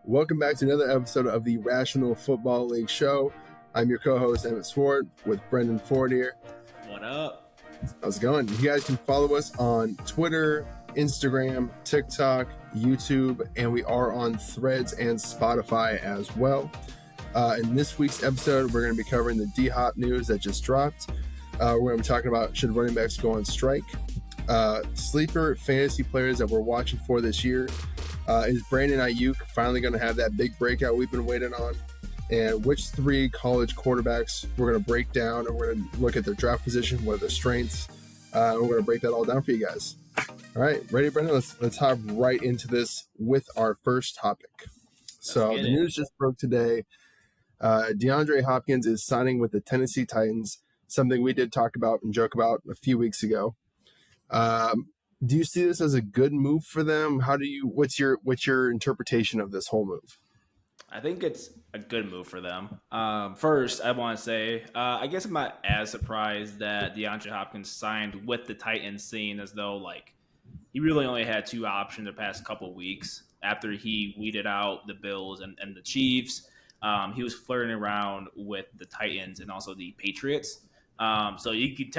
Welcome back to another episode of the Rational Football League Show. I'm your co-host, Emmett Swarat, with Brendyn here. What up? How's it going? You guys can follow us on Twitter, Instagram, TikTok, YouTube, and we are on Threads and Spotify as well. In this week's episode, we're going to be covering the D-Hop news that just dropped. We're going to be talking about should running backs go on strike, sleeper fantasy players that we're watching for this year. Is Brendyn Aiyuk finally going to have that big breakout we've been waiting on? And which three college quarterbacks we're going to break down, and we're going to look at their draft position, what are their strengths, and we're going to break that all down for you guys. All right, ready, Brendyn? Let's hop right into this with our first topic. So the news just broke today. DeAndre Hopkins is signing with the Tennessee Titans, something we did talk about and joke about a few weeks ago. Do you see this as a good move for them? What's your interpretation of this whole move? I think it's a good move for them. First, I want to say, I guess I'm not as surprised that DeAndre Hopkins signed with the Titans, seeing as though he really only had two options the past couple weeks after he weeded out the Bills and the Chiefs. He was flirting around with the Titans and also the Patriots. So you can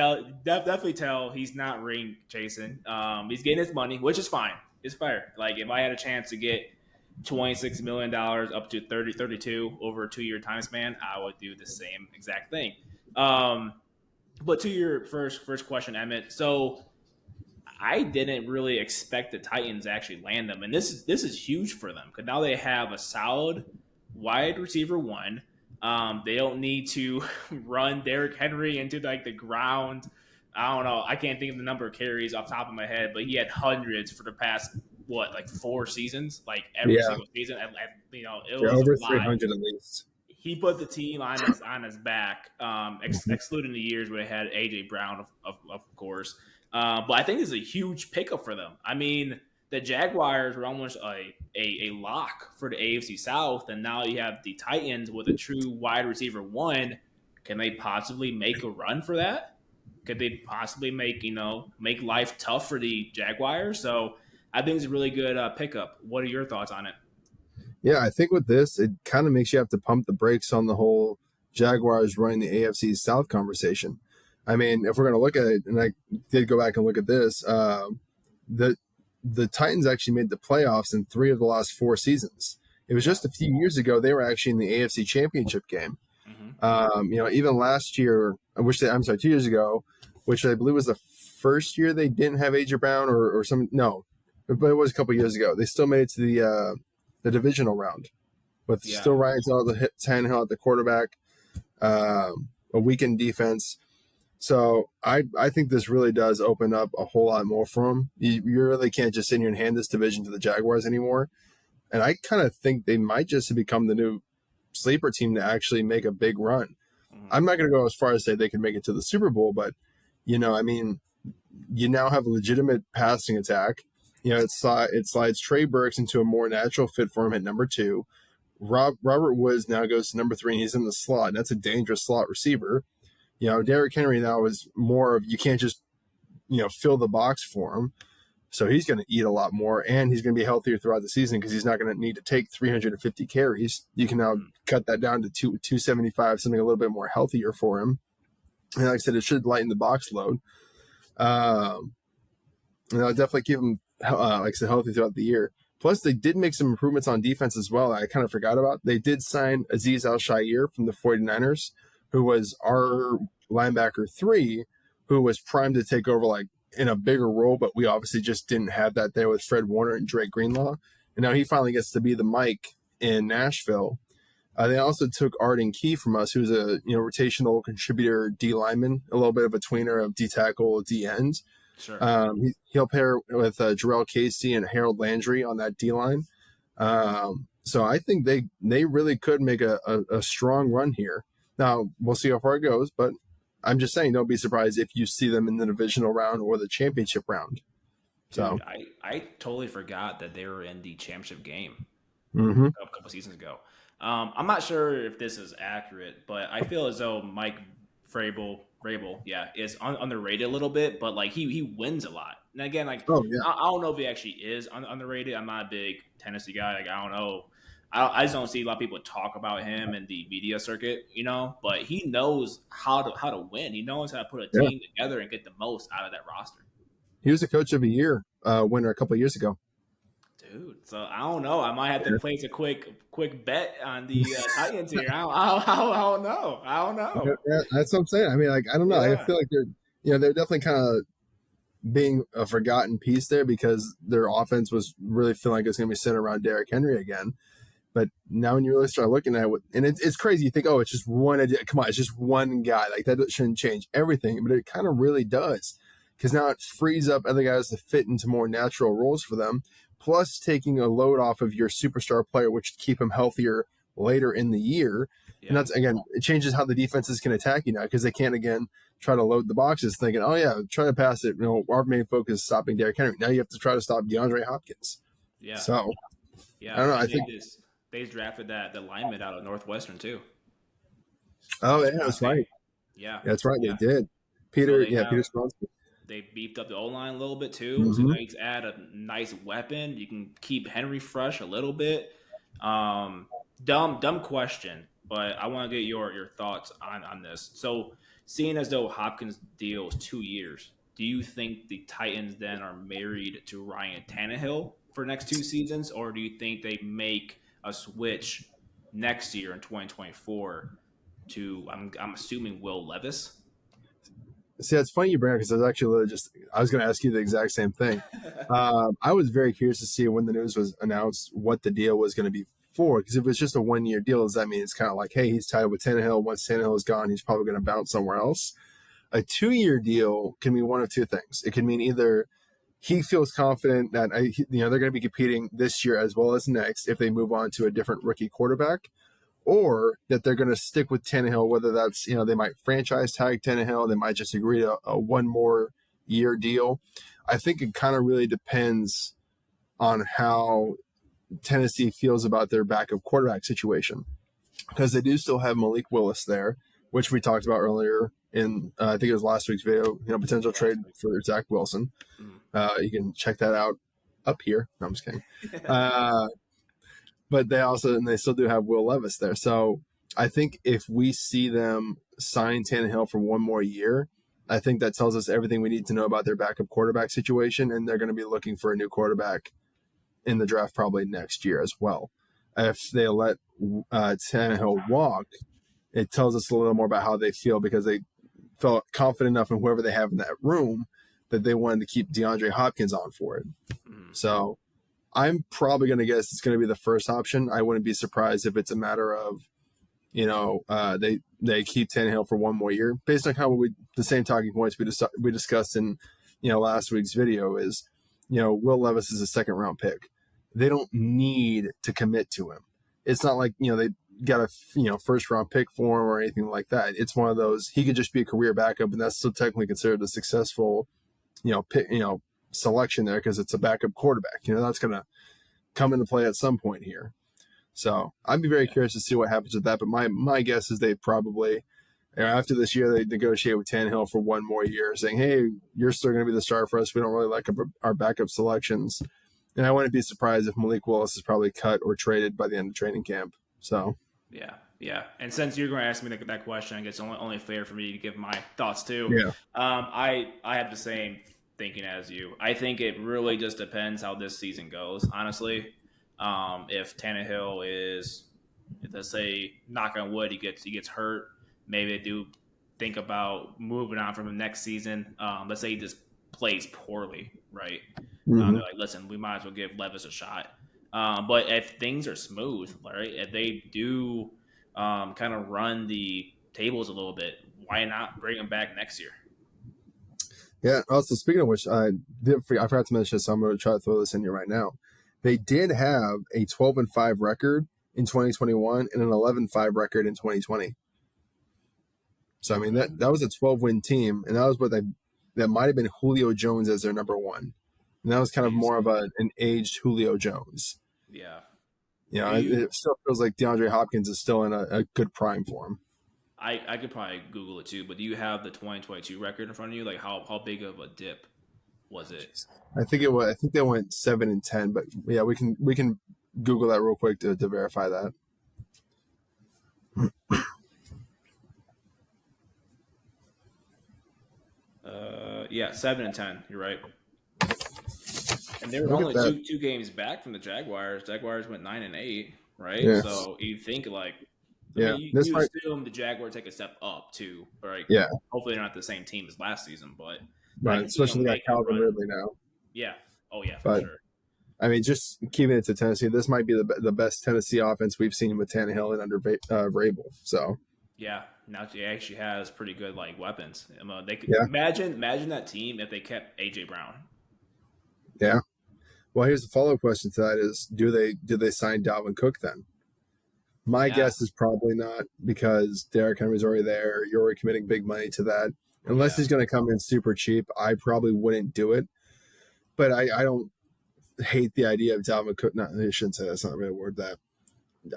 definitely tell he's not ring chasing. He's getting his money, which is fine. It's fair. If I had a chance to get $26 million up to 32 over a 2-year time span, I would do the same exact thing. But to your first question, Emmett. So I didn't really expect the Titans to actually land them, and this is huge for them because now they have a solid wide receiver one. They don't need to run Derrick Henry into the ground. I don't know. I can't think of the number of carries off the top of my head, but he had hundreds for the past 4 seasons, every single season. It was over 300 at least. He put the team on his back, excluding the years where they had AJ Brown, of course. But I think it's a huge pickup for them. I mean, the Jaguars were almost a lock for the AFC South, and now you have the Titans with a true wide receiver one. Can they possibly make a run for that? Could they possibly make life tough for the Jaguars? So I think it's a really good pickup. What are your thoughts on it? Yeah, I think with this, it kind of makes you have to pump the brakes on the whole Jaguars running the AFC South conversation. I mean, if we're going to look at it, and I did go back and look at this, the Titans actually made the playoffs in 3 of the last 4 seasons. It was just a few years ago they were actually in the AFC Championship game. Mm-hmm. Even last year, 2 years ago, which I believe was the first year they didn't have AJ Brown or some. No, but it was a couple years ago. They still made it to the divisional round with still Ryan Tannehill at the quarterback, a weakened defense. So I think this really does open up a whole lot more for them. You really can't just sit here and hand this division to the Jaguars anymore. And I kind of think they might just become the new sleeper team to actually make a big run. Mm-hmm. I'm not going to go as far as say they can make it to the Super Bowl, but, you now have a legitimate passing attack. It slides Trey Burks into a more natural fit for him at number 2. Robert Woods now goes to number 3, and he's in the slot, and that's a dangerous slot receiver. Derrick Henry now is more of, you can't just, fill the box for him. So he's going to eat a lot more, and he's going to be healthier throughout the season because he's not going to need to take 350 carries. You can now cut that down to 275, something a little bit more healthier for him. And like I said, it should lighten the box load. And I'll definitely keep him, healthy throughout the year. Plus, they did make some improvements on defense as well. I kind of forgot about. They did sign Azeez Al-Shaair from the 49ers, who was our linebacker 3, who was primed to take over in a bigger role, but we obviously just didn't have that there with Fred Warner and Drake Greenlaw. And now he finally gets to be the Mike in Nashville. They also took Arden Key from us, who's a rotational contributor D lineman, a little bit of a tweener of D tackle, D end. Sure. He'll pair with Jarrell Casey and Harold Landry on that D line. So I think they really could make a strong run here. Now, we'll see how far it goes, but I'm just saying, don't be surprised if you see them in the divisional round or the championship round. So dude, I totally forgot that they were in the championship game a couple seasons ago. I'm not sure if this is accurate, but I feel as though Mike Vrabel, is underrated a little bit, but he wins a lot. And again, I don't know if he actually is underrated. I'm not a big Tennessee guy. I don't know I just don't see a lot of people talk about him in the media circuit, but he knows how to win. He knows how to put a Yeah. team together and get the most out of that roster. He was a coach of the year winner a couple of years ago. Dude, so I don't know. I might have to Yeah. place a quick bet on the Titans here. I don't know. I don't know. Yeah, that's what I'm saying. I mean, like, I don't know. I Yeah. feel like they're definitely kind of being a forgotten piece there because their offense was really feeling like it's going to be centered around Derrick Henry again. But now when you really start looking at it, and it's crazy. You think, oh, it's just one idea. Come on, it's just one guy. Like, that shouldn't change everything. But it kind of really does, because now it frees up other guys to fit into more natural roles for them, plus taking a load off of your superstar player, which keep him healthier later in the year. Yeah. And that's, again, it changes how the defenses can attack you now, because they can't, again, try to load the boxes thinking, oh, yeah, try to pass it. Our main focus is stopping Derrick Henry. Now you have to try to stop DeAndre Hopkins. Yeah. So, yeah. I don't know. I think they drafted the lineman out of Northwestern too. Oh, yeah, that's right. Yeah. That's right. Yeah. They did. Peter Swarat. They beefed up the O-line a little bit too. Mm-hmm. So now you can add a nice weapon. You can keep Henry fresh a little bit. Dumb question, but I want to get your thoughts on this. So seeing as though Hopkins' deal is 2 years, do you think the Titans then are married to Ryan Tannehill for next 2 seasons, or do you think they make a switch next year in 2024 to I'm assuming Will Levis? See, it's funny you bring it because I was going to ask you the exact same thing. I was very curious to see when the news was announced what the deal was going to be for, because if it's just a 1 year deal, does that mean it's kind of like, hey, he's tied with Tannehill. Once Tannehill is gone, he's probably going to bounce somewhere else. A 2 year deal can mean one of two things. It can mean either he feels confident that they're going to be competing this year as well as next if they move on to a different rookie quarterback, or that they're going to stick with Tannehill, whether that's, they might franchise tag Tannehill, they might just agree to a 1 more year deal. I think it kind of really depends on how Tennessee feels about their backup quarterback situation, because they do still have Malik Willis there, which we talked about earlier in, I think it was last week's video, potential trade for Zach Wilson. You can check that out up here. No, I'm just kidding. But they still do have Will Levis there. So I think if we see them sign Tannehill for 1 more year, I think that tells us everything we need to know about their backup quarterback situation, and they're going to be looking for a new quarterback in the draft probably next year as well. If they let Tannehill walk, it tells us a little more about how they feel, because they felt confident enough in whoever they have in that room that they wanted to keep DeAndre Hopkins on for it. So I'm probably going to guess it's going to be the first option. I wouldn't be surprised if it's a matter of, they keep Tannehill for 1 more year, based on the same talking points we discussed in, last week's video is, Will Levis is a 2nd round pick. They don't need to commit to him. It's not like, they got a, 1st round pick for him or anything like that. It's one of those, he could just be a career backup, and that's still technically considered a successful, pick, selection there, because it's a backup quarterback. That's going to come into play at some point here. So I'd be very curious to see what happens with that. But my guess is they probably, after this year, they negotiate with Tannehill for 1 more year, saying, hey, you're still going to be the star for us. We don't really like our backup selections. And I wouldn't be surprised if Malik Willis is probably cut or traded by the end of training camp. So yeah. And since you're going to ask me that question, I guess it's only fair for me to give my thoughts too. Yeah. I have the same thinking as you. I think it really just depends how this season goes, honestly. If Tannehill is, let's say, knock on wood, he gets hurt, maybe they do think about moving on from him next season. Let's say he just plays poorly, right? They're like, listen, we might as well give Levis a shot. But if things are smooth, right, if they do kind of run the tables a little bit, why not bring him back next year? Yeah. Also, speaking of which, I forgot to mention this, so I'm going to try to throw this in here right now. They did have a 12-5 record in 2021 and an 11-5 record in 2020. So I mean that was a 12-win team, and that was that might have been Julio Jones as their number 1, and that was kind of more of an aged Julio Jones. Yeah. It still feels like DeAndre Hopkins is still in a good prime for him. I could probably Google it too, but do you have the 2022 record in front of you? Like how big of a dip was it? I think they went 7-10, but yeah, we can Google that real quick to verify that. Yeah, 7-10. You're right. And they were Look at only that. two games back from the Jaguars. Jaguars went 9-8, right? Yeah. So you think like, I Yeah. mean, This you might. assume the Jaguars take a step up too, right? Yeah. Hopefully they're not the same team as last season, but I But can see especially them they got making a Calvin run. Ridley now. Yeah. Oh yeah, for But sure. I mean, just keeping it to Tennessee, this might be the best Tennessee offense we've seen with Tannehill and under Vrabel. So Yeah. Now she actually has pretty good like weapons. They could yeah, imagine that team if they kept AJ Brown. yeah. Well, here's the follow-up question to that: is do they sign Dalvin Cook then? My Yeah. guess is probably not because Derrick Henry's already there. You're already committing big money to that. Unless Yeah. he's going to come in super cheap, I probably wouldn't do it. But I don't hate the idea of Dalvin Cook. Not, I shouldn't say that's not the right word. That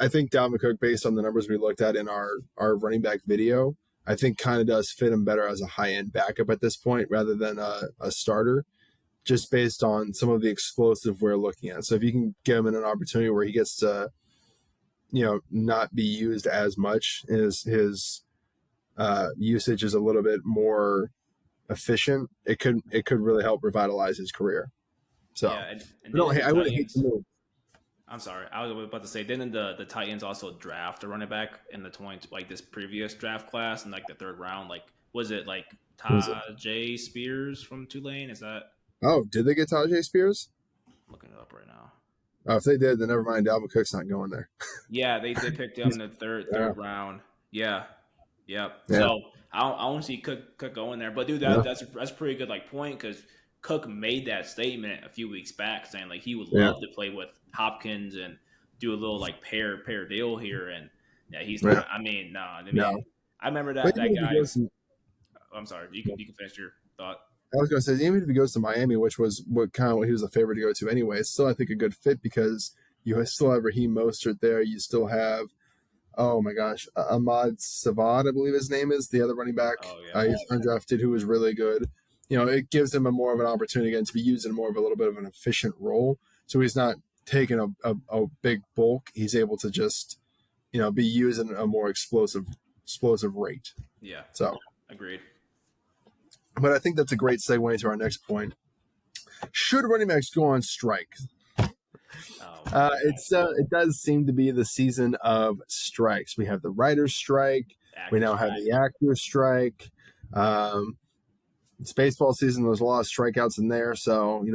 I think Dalvin Cook, based on the numbers we looked at in our running back video, I think kind of does fit him better as a high-end backup at this point rather than a starter, just based on some of the explosive we're looking at. So if you can get him in an opportunity where he gets to, not be used as much, his usage is a little bit more efficient, it could really help revitalize his career. So Yeah. And no, didn't the I wouldn't hate to Titans move. I'm sorry. I was about to say, didn't the Titans also draft a running back in the 20 like this previous draft class in like the third round? Like, was it like Was it? Tajay Spears from Tulane? Is that Oh, did they get Tajay Spears? I'm looking it up right now? Oh, if they did, then never mind. Dalvin Cook's not going there. Yeah, they picked him in the third Yeah, round. Yeah, yep. yeah, So I want to see Cook going there, but dude, yeah, that's a pretty good like point because Cook made that statement a few weeks back saying like he would yeah, love to play with Hopkins and do a little like pair deal here, and yeah, he's yeah. not. I mean, no, No, I remember but that even if he goes guy's. to, I'm sorry, you can finish your thought. I was going to say, even if he goes to Miami, which was what he was a favorite to go to anyway, it's still I think a good fit because you still have Raheem Mostert there. You still have, oh my gosh, Ahmad Savad, I believe his name is, the other running back. Oh yeah, He's undrafted, who was really good. It gives him a more of an opportunity again to be used in more of a little bit of an efficient role. So he's not taking a big bulk. He's able to just, be used in a more explosive rate. yeah, So, agreed. but I think that's a great segue into our next point. Should running backs go on strike? Oh, It does seem to be the season of strikes. We have the writers' strike. We now have the actors' strike. It's baseball season. There's a lot of strikeouts in there, so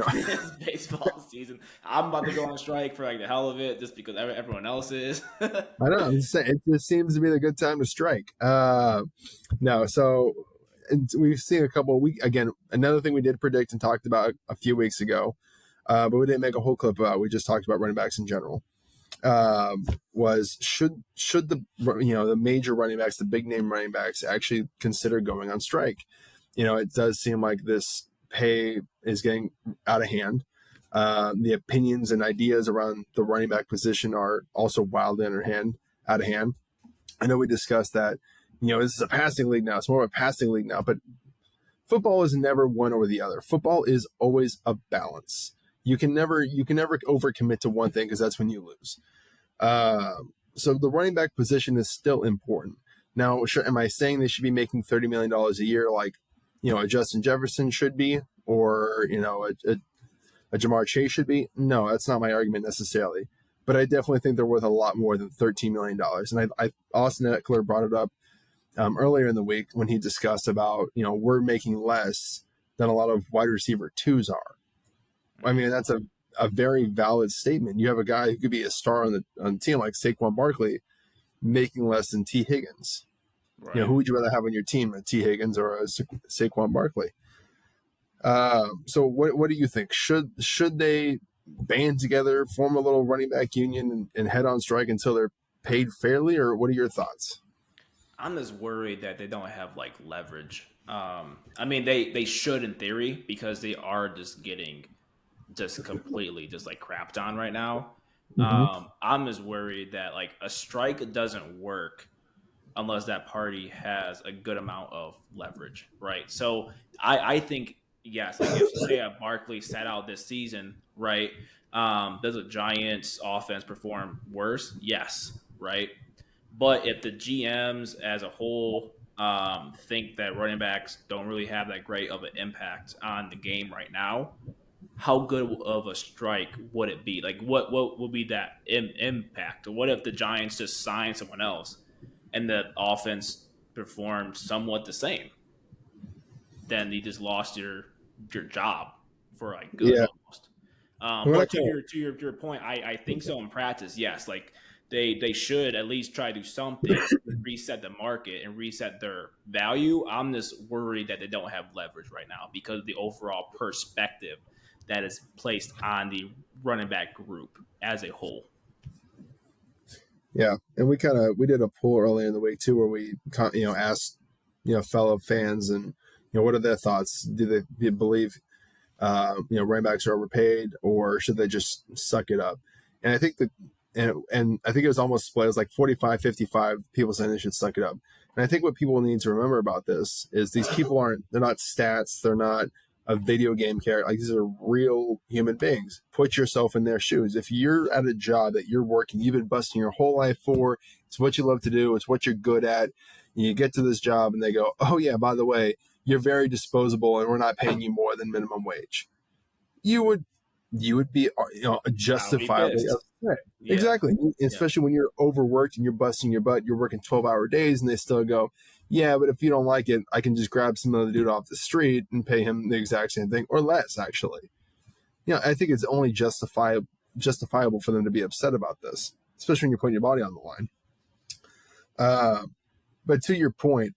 baseball season. I'm about to go on strike for like the hell of it, just because everyone else is. I know. I'm just saying, it just seems to be the good time to strike. No, so we've seen a couple of weeks. Again, another thing we did predict and talked about a few weeks ago, but we didn't make a whole clip about. We just talked about running backs in general. Was should the major running backs, the big name running backs, actually consider going on strike? It does seem like this pay is getting out of hand. The opinions and ideas around the running back position are also wildly out of hand. I know we discussed that, this is a passing league now. It's more of a passing league now, but football is never one or the other. Football is always a balance. You can never overcommit to one thing because that's when you lose. So the running back position is still important. Now, am I saying they should be making $30 million a year like, a Justin Jefferson should be, or, a Jamar Chase should be? No, that's not my argument necessarily. But I definitely think they're worth a lot more than $13 million. And Austin Eckler brought it up earlier in the week when he discussed about, we're making less than a lot of wide receiver twos are. I mean, that's a very valid statement. You have a guy who could be a star on the team like Saquon Barkley making less than T. Higgins. Right. Who would you rather have on your team, a T. Higgins or a Saquon Barkley? So what do you think? Should they band together, form a little running back union, and head on strike until they're paid fairly, or what are your thoughts? I'm just worried that they don't have like leverage. I mean, they should in theory because they are just getting just completely just like crapped on right now. Mm-hmm. I'm just worried that like a strike doesn't work unless that party has a good amount of leverage, right? So I think yes, like if say a Barkley sat out this season, right? Does the Giants offense perform worse? Yes, right. But if the GMs as a whole think that running backs don't really have that great of an impact on the game right now, how good of a strike would it be? Like, what would be that impact? Or what if the Giants just sign someone else and the offense performs somewhat the same? Then you just lost your job for like good Yeah. almost. When I But to kind your point, I think so in practice. Yes, like they should at least try to do something to reset the market and reset their value. I'm just worried that they don't have leverage right now because of the overall perspective that is placed on the running back group as a whole. Yeah, and we did a poll earlier in the week too, where we asked fellow fans and what are their thoughts? Do they believe running backs are overpaid, or should they just suck it up? And I think that and I think it was almost split. It was like 45-55 people saying they should suck it up. And I think what people need to remember about this is these people they're not stats, they're not a video game character. Like, these are real human beings. Put yourself in their shoes. If you're at a job that you're working, you've been busting your whole life for, it's what you love to do, it's what you're good at, and you get to this job and they go, oh yeah, by the way, you're very disposable and we're not paying you more than minimum wage. You would be justifiably upset. Yeah. Exactly. Especially when you're overworked and you're busting your butt, you're working 12-hour days, and they still go, yeah, but if you don't like it, I can just grab some other dude off the street and pay him the exact same thing, or less, actually. I think it's only justifiable for them to be upset about this, especially when you're putting your body on the line. But to your point,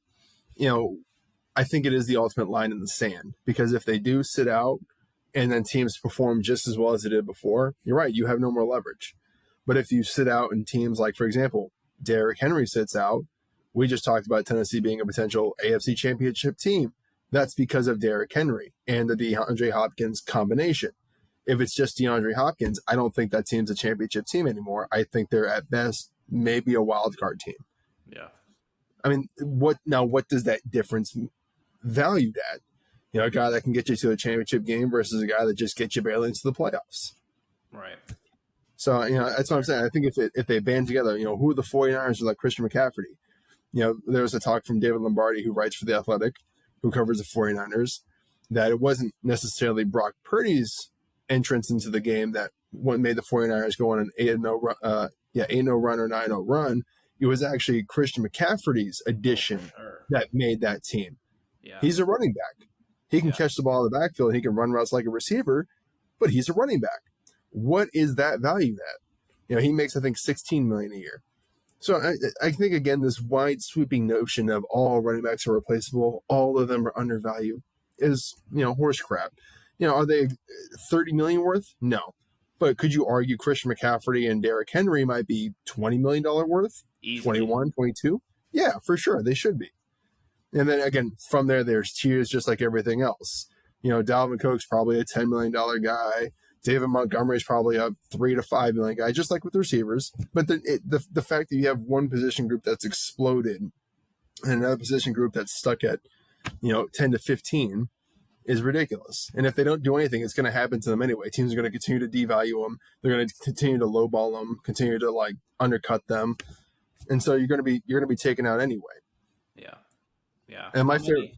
I think it is the ultimate line in the sand, because if they do sit out and then teams perform just as well as they did before, you're right, you have no more leverage. But if you sit out and teams like, for example, Derrick Henry sits out, we just talked about Tennessee being a potential AFC championship team. That's because of Derrick Henry and the DeAndre Hopkins combination. If it's just DeAndre Hopkins, I don't think that team's a championship team anymore. I think they're at best maybe a wild card team. Yeah. I mean, what does that difference valued at? A guy that can get you to a championship game versus a guy that just gets you barely into the playoffs. Right. So, that's what I'm saying. I think if they band together, who are the 49ers with like Christian McCaffrey? There was a talk from David Lombardi, who writes for The Athletic, who covers the 49ers, that it wasn't necessarily Brock Purdy's entrance into the game that what made the 49ers go on an 8-0 run, 8-0 run or 9-0 run. It was actually Christian McCaffrey's addition that made that team. Yeah. He's a running back. He can catch the ball in the backfield, and he can run routes like a receiver, but he's a running back. What is that value at? He makes, I think, $16 million a year. So I think, again, this wide sweeping notion of all running backs are replaceable, all of them are undervalued, is, horse crap. Are they $30 million worth? No. But could you argue Christian McCaffrey and Derrick Henry might be $20 million worth? Easily. 21, 22? Yeah, for sure. They should be. And then, again, from there's tiers just like everything else. Dalvin Cook's probably a $10 million guy. David Montgomery's probably a $3 to $5 million guy, just like with receivers. But the fact that you have one position group that's exploded and another position group that's stuck at 10 to 15 is ridiculous. And if they don't do anything, it's going to happen to them anyway. Teams are going to continue to devalue them. They're going to continue to lowball them, continue to like undercut them, and so you're going to be taken out anyway. Yeah. Yeah. And my favorite.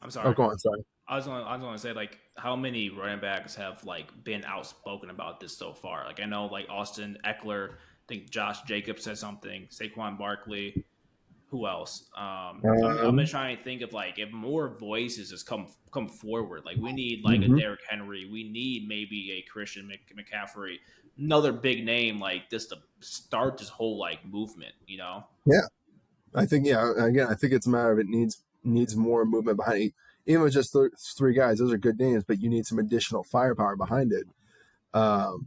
I'm sorry. Oh, go on. Sorry. I was going to say, like, how many running backs have like been outspoken about this so far? Like, I know like Austin Eckler, I think Josh Jacobs said something, Saquon Barkley. Who else? I've been trying to think of like if more voices just come forward. Like, we need like a Derrick Henry. We need maybe a Christian McCaffrey, another big name like this to start this whole like movement. Yeah. I think again, I think it's a matter of it needs more movement behind it. Even with just three guys, those are good names, but you need some additional firepower behind it to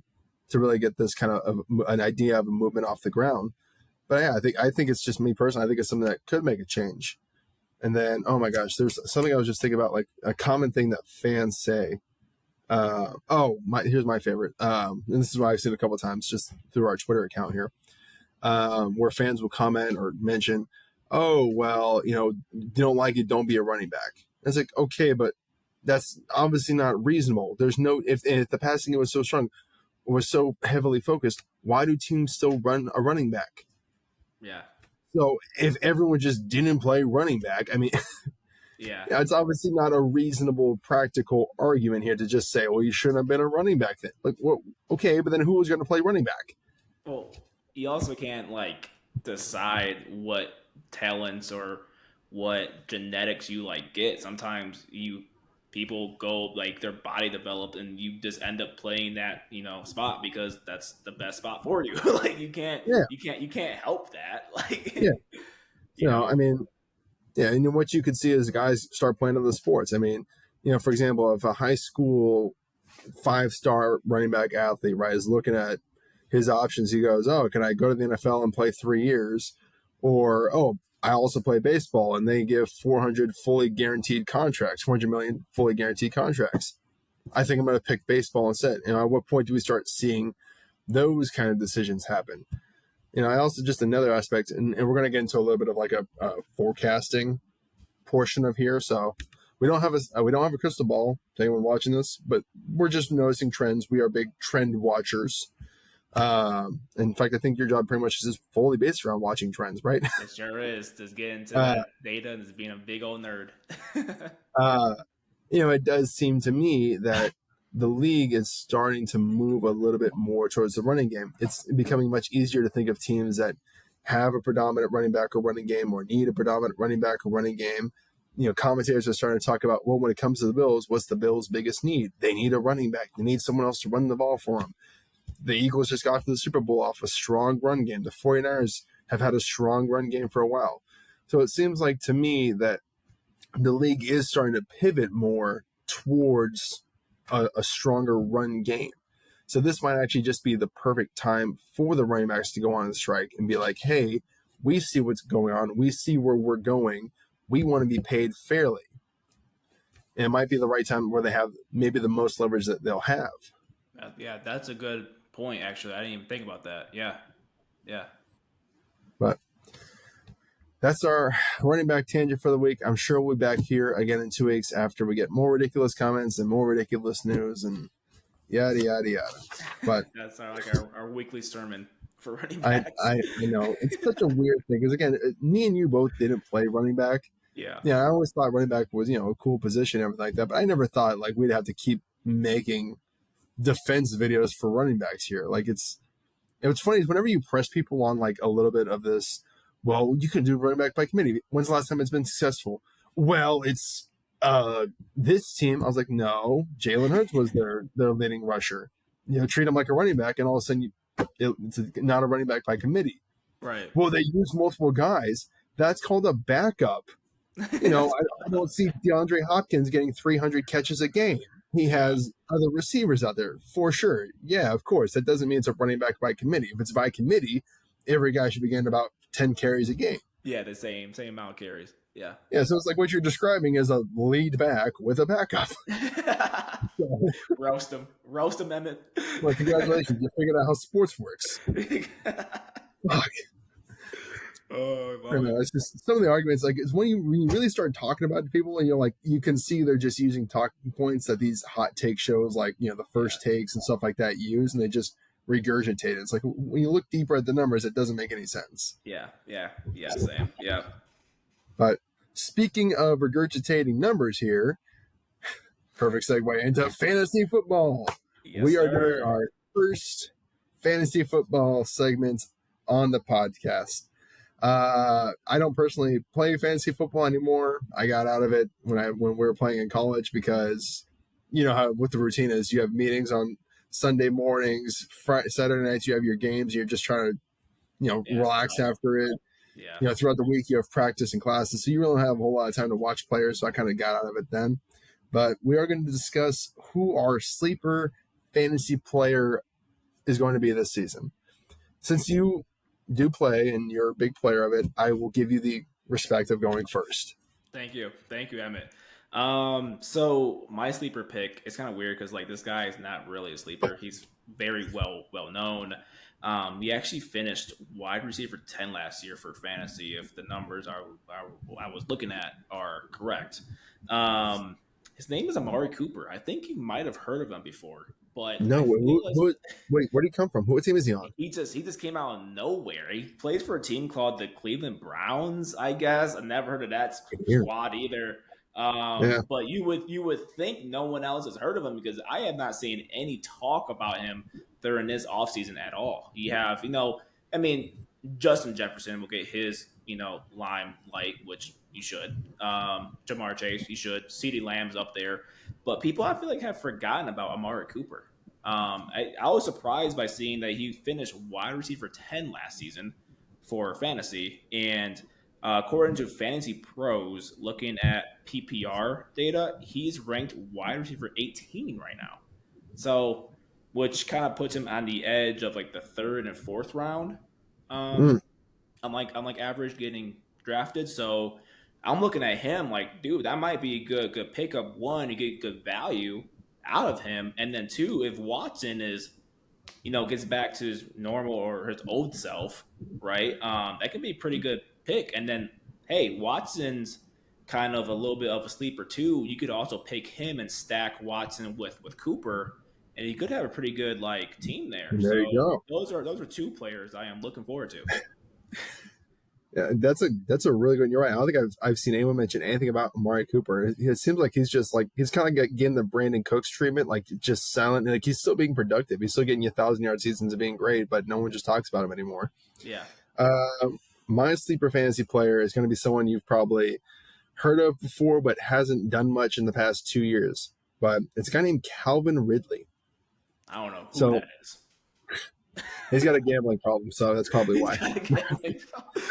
really get this kind of an idea of a movement off the ground. But yeah, I think it's just me personally. I think it's something that could make a change. And then, oh my gosh, there's something I was just thinking about, like a common thing that fans say. Here's my favorite. And this is what I've seen a couple of times just through our Twitter account here, where fans will comment or mention, oh, well, you don't like it, don't be a running back. And it's like, okay, but that's obviously not reasonable. There's no, if the passing game was so strong, was so heavily focused, why do teams still run a running back? Yeah. So if everyone just didn't play running back, I mean, Yeah. it's obviously not a reasonable, practical argument here to just say, well, you shouldn't have been a running back then. Like, well, okay, but then who was going to play running back? Well, you also can't like decide what talents or what genetics you like get. Sometimes people go like their body developed and you just end up playing that, spot because that's the best spot for you. Like Yeah, you can't help that. Like yeah. you I know. mean, yeah, and what you could see is guys start playing other sports. I mean, for example, if a high school 5-star running back athlete, right, is looking at his options, he goes, oh, can I go to the NFL and play 3 years? Or, oh, I also play baseball, and they give 400 fully guaranteed contracts, 400 million fully guaranteed contracts. I think I'm going to pick baseball instead. At what point do we start seeing those kind of decisions happen? I also just another aspect, and we're going to get into a little bit of like a forecasting portion of here. So we don't have a crystal ball to anyone watching this, but we're just noticing trends. We are big trend watchers. In fact, I think your job pretty much is just fully based around watching trends, right? It sure is. Just get into that data and just being a big old nerd. It does seem to me that the league is starting to move a little bit more towards the running game. It's becoming much easier to think of teams that have a predominant running back or running game or need a predominant running back or running game. Commentators are starting to talk about, well, when it comes to the Bills, what's the Bills' biggest need? They need a running back. They need someone else to run the ball for them. The Eagles just got to the Super Bowl off a strong run game. The 49ers have had a strong run game for a while. So it seems like to me that the league is starting to pivot more towards a stronger run game. So this might actually just be the perfect time for the running backs to go on a strike and be like, hey, we see what's going on. We see where we're going. We want to be paid fairly. And it might be the right time where they have maybe the most leverage that they'll have. Yeah, that's a good point, actually. I didn't even think about that. Yeah. But that's our running back tangent for the week. I'm sure we'll be back here again in 2 weeks after we get more ridiculous comments and more ridiculous news and yada, yada, yada. But that's our weekly sermon for running backs. I know. It's such a weird thing because, again, me and you both didn't play running back. Yeah. Yeah, I always thought running back was, a cool position and everything like that. But I never thought, like, we'd have to keep making defense videos for running backs here. Like, it's funny is whenever you press people on, like, a little bit of this, well, you can do running back by committee. When's the last time it's been successful? Well, it's this team. I was like, no, Jalen Hurts was their leading rusher. Treat him like a running back, and all of a sudden it's not a running back by committee. Right. Well, they use multiple guys. That's called a backup. I don't see DeAndre Hopkins getting 300 catches a game. He has other receivers out there for sure. Yeah, of course. That doesn't mean it's a running back by committee. If it's by committee, every guy should be getting about 10 carries a game. Yeah, the same amount of carries. Yeah. Yeah, so it's like what you're describing is a lead back with a backup. Roast him, Emmett. Well, congratulations, you figured out how sports works. Fuck. Oh, I don't know. It's just some of the arguments. Like, it's when you really start talking about it to people, and you can see they're just using talking points that these hot take shows, like the first takes and stuff like that, use, and they just regurgitate it. It's like when you look deeper at the numbers, it doesn't make any sense. Yeah, same. Yeah. But speaking of regurgitating numbers here, perfect segue into fantasy football. Yes, we are doing our first fantasy football segment on the podcast. I don't personally play fantasy football anymore. I got out of it when we were playing in college because how what the routine is. You have meetings on Sunday mornings, Saturday nights. You have your games. You're just trying to relax after it. Yeah. Throughout the week you have practice and classes, so you really don't have a whole lot of time to watch players. So I kind of got out of it then. But we are going to discuss who our sleeper fantasy player is going to be this season. Since you do play and you're a big player of it, I will give you the respect of going first. Thank you, Emmett. So my sleeper pick, it's kind of weird because this guy is not really a sleeper. He's very well known. He actually finished wide receiver 10 last year for fantasy, if the numbers I was looking at are correct. His name is Amari Cooper. I think you might have heard of him before. but No, I feel as wait, where did he come from? What team is he on? he just came out of nowhere. He plays for a team called the Cleveland Browns, I guess. I never heard of that Here. squad either. Yeah. But you would think no one else has heard of him because I have not seen any talk about him during this offseason at all. You have, I mean, Justin Jefferson will get his, limelight, which you should. Jamar Chase, you should. CeeDee Lamb's up there. But people, I feel like, have forgotten about Amari Cooper. I was surprised by seeing that he finished wide receiver 10 last season for fantasy. And according to Fantasy Pros, looking at PPR data, he's ranked wide receiver 18 right now. So, which kind of puts him on the edge of like the third and fourth round. Mm. I'm like average getting drafted. So I'm looking at him like, dude, that might be a good pickup. One, to get good value out of him, and then two, if Watson is, gets back to his normal or his old self, right? That could be a pretty good pick. And then, hey, Watson's kind of a little bit of a sleeper too. You could also pick him and stack Watson with Cooper, and you could have a pretty good like team there. There you go. Those are two players I am looking forward to. Yeah, that's a really good. You're right. I don't think I've seen anyone mention anything about Amari Cooper. It seems like he's just like he's kind of getting the Brandon Cooks treatment, like just silent. Like he's still being productive. He's still getting you 1,000-yard seasons of being great, but no one just talks about him anymore. Yeah. My sleeper fantasy player is going to be someone you've probably heard of before, but hasn't done much in the past 2 years. But it's a guy named Calvin Ridley. I don't know who that is. He's got a gambling problem, so that's probably why.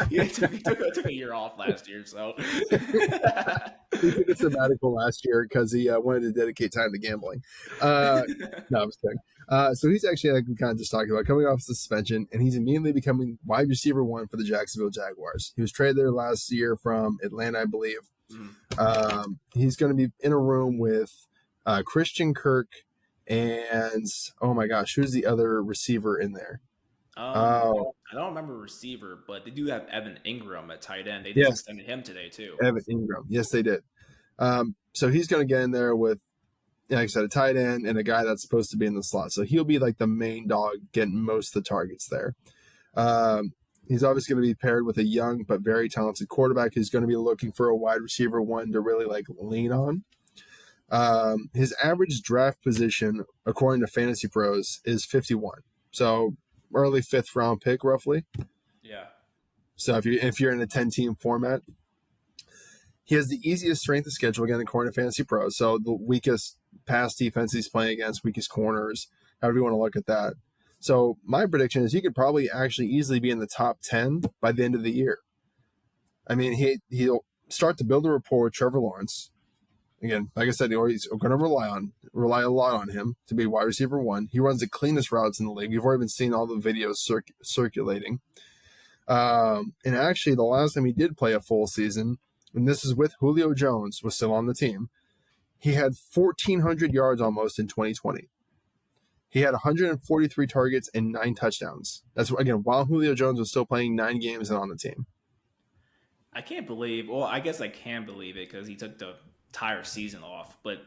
He took a year off last year, so He took a sabbatical last year because he wanted to dedicate time to gambling. No, I'm just kidding. So he's actually, like we kind of just talked about, coming off suspension, and he's immediately becoming wide receiver 1 for the Jacksonville Jaguars. He was traded there last year from Atlanta, I believe. He's going to be in a room with Christian Kirk and, oh my gosh, who's the other receiver in there? I don't remember receiver, but they do have Evan Ingram at tight end. They just extended him today too. Evan Ingram. Yes, they did. So he's going to get in there with, like I said, a tight end and a guy that's supposed to be in the slot. So he'll be like the main dog getting most of the targets there. He's obviously going to be paired with a young but very talented quarterback who's going to be looking for a wide receiver 1 to really like lean on. His average draft position, according to Fantasy Pros, is 51. So early 5th round pick, roughly. Yeah. So if you're in a 10-team format, he has the easiest strength of schedule, again, according to Fantasy Pros. So the weakest pass defense he's playing against, weakest corners, however you want to look at that. So my prediction is he could probably actually easily be in the top 10 by the end of the year. I mean, he'll start to build a rapport with Trevor Lawrence. Again, like I said, he's going to rely a lot on him to be wide receiver 1. He runs the cleanest routes in the league. You've already been seeing all the videos circulating. And actually, the last time he did play a full season, and this is with Julio Jones, was still on the team, he had 1,400 yards almost in 2020. He had 143 targets and 9 touchdowns. That's, again, while Julio Jones was still playing 9 games and on the team. I can't believe, well, I guess I can believe it because he took the entire season off, but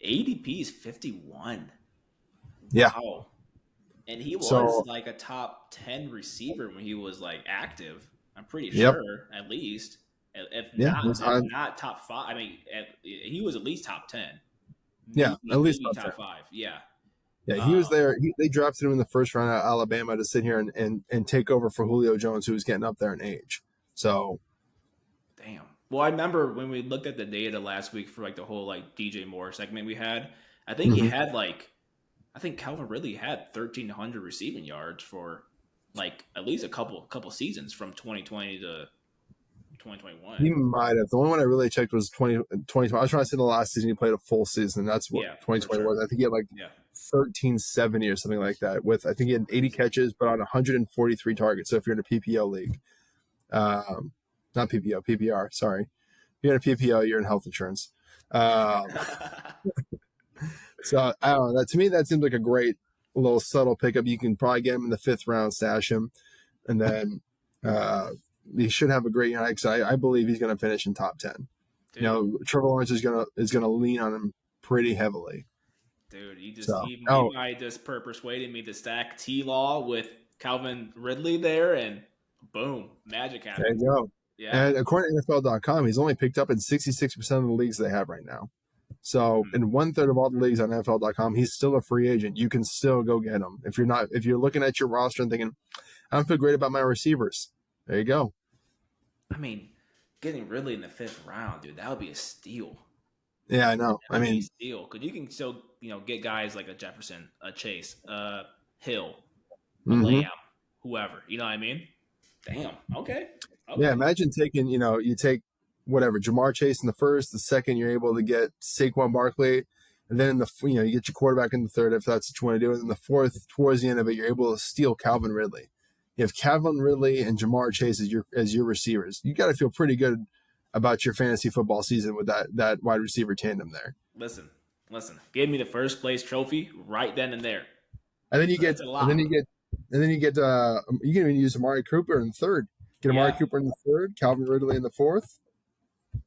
ADP is 51. Yeah. Wow. And he was like a top 10 receiver when he was like active. I'm pretty sure, at least. If not top 5, I mean, he was at least top 10. Yeah, at least top 5. Yeah. Yeah, he was there. They drafted him in the first round out of Alabama to sit here and take over for Julio Jones, who was getting up there in age. So, damn. Well, I remember when we looked at the data last week for like the whole like DJ Moore segment we had. I think he had I think Calvin Ridley had 1,300 receiving yards for like at least a couple seasons from 2020 to 2021. He might have. The only one I really checked was 2020. I was trying to say the last season he played a full season. That's what 2020 was. I think he had 1,370 or something like that. With I think he had 80 catches, but on 143 targets. So if you're in a PPO league, not PPO, PPR. Sorry, if you're in a PPO, you're in health insurance. So I don't know. That to me, that seems like a great little subtle pickup. You can probably get him in the 5th round, stash him, and then he should have a great year. I believe he's going to finish in top 10. Dude. Trevor Lawrence is gonna lean on him pretty heavily. Dude, So, he might just persuaded me to stack T Law with Calvin Ridley there, and boom, magic there happened. you go. Yeah. And according to NFL.com, he's only picked up in 66% of the leagues they have right now. So in 1/3 of all the leagues on NFL.com, he's still a free agent. You can still go get him. If you're looking at your roster and thinking, I don't feel great about my receivers, there you go. I mean, getting Ridley in the 5th round, dude, that would be a steal. Yeah, I know. That would be a steal because you can still, get guys like a Jefferson, a Chase, a Hill, a Lamb, whoever. You know what I mean? Damn. Okay. Yeah, imagine taking, you take whatever, Jamar Chase in the first, the second, you're able to get Saquon Barkley, and then you get your quarterback in the third if that's what you want to do. And then the fourth, towards the end of it, you're able to steal Calvin Ridley. You have Calvin Ridley and Jamar Chase as your receivers. You got to feel pretty good about your fantasy football season with that wide receiver tandem there. Listen. Give me the first place trophy right then and there. And then you can even use Amari Cooper in the third. Get Amari Cooper in the third, Calvin Ridley in the fourth.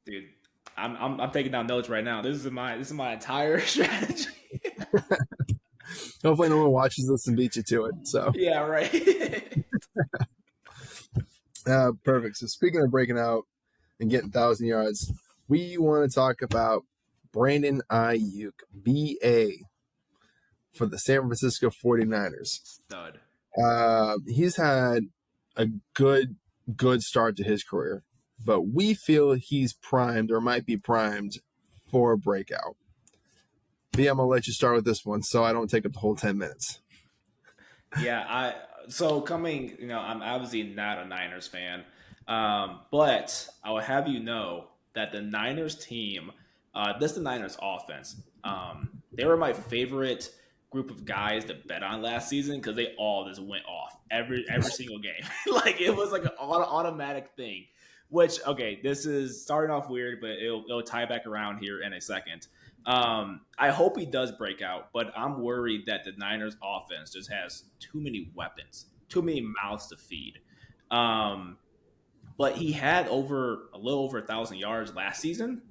Dude, I'm taking down notes right now. This is my entire strategy. Hopefully no one watches this and beats you to it. So yeah, right. Perfect. So speaking of breaking out and getting 1,000 yards, we want to talk about Brendyn Aiyuk, BA, for the San Francisco 49ers. Stud. He's had a good start to his career, but we feel he's primed or might be primed for a breakout. B, I'm going to let you start with this one so I don't take up the whole 10 minutes. Yeah, I'm obviously not a Niners fan, but I will have you know that the Niners team, the Niners offense, they were my favorite group of guys to bet on last season because they all just went off every single game. Like it was like an automatic thing. Which, okay, this is starting off weird, but it'll tie back around here in a second. I hope he does break out, but I'm worried that the Niners offense just has too many weapons, too many mouths to feed. But he had a little over 1,000 yards last season,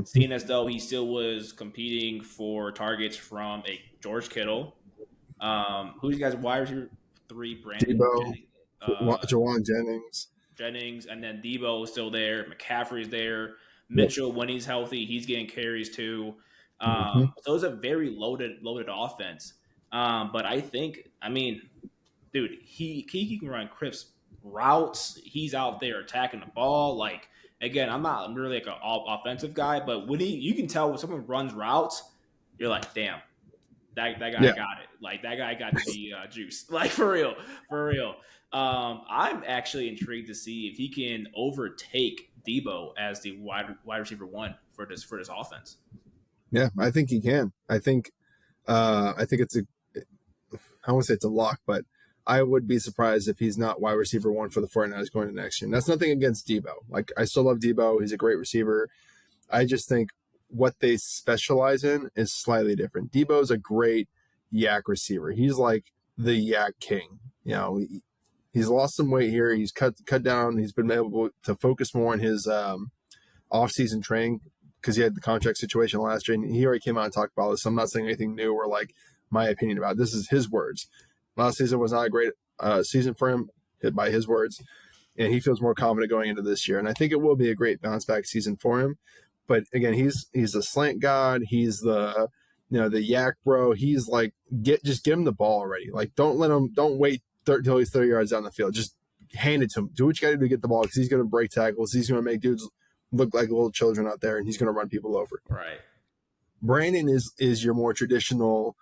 seeing as though he still was competing for targets from a George Kittle. Who's you guys wide receiver 3? Brandon, Jawan Jennings, and then Debo is still there. McCaffrey's there. Mitchell, when he's healthy, he's getting carries too. So it's a very loaded offense. But I think, dude, he can run crisp routes. He's out there attacking the ball. Like, again, I'm not really like an all offensive guy, but you can tell when someone runs routes, you're like, damn, that guy got it. Like that guy got the juice. Like for real. I'm actually intrigued to see if he can overtake Debo as the wide receiver 1 for this offense. Yeah, I think he can. I think it's I won't say it's a lock, but I would be surprised if he's not wide receiver 1 for the 49ers going into next year. And that's nothing against Debo. Like I still love Debo. He's a great receiver. I just think what they specialize in is slightly different. Debo's a great yak receiver. He's like the yak king. He's lost some weight here. He's cut down. He's been able to focus more on his off-season training because he had the contract situation last year. And he already came out and talked about this. So I'm not saying anything new or like my opinion about it. This is his words. Last season was not a great season for him, hit by his words. And he feels more confident going into this year. And I think it will be a great bounce-back season for him. But again, he's a slant god. He's the yak bro. He's like just give him the ball already. Like don't wait till he's 30 yards down the field. Just hand it to him. Do what you got to do to get the ball because he's going to break tackles. He's going to make dudes look like little children out there, and he's going to run people over. Right. Brandon is your more traditional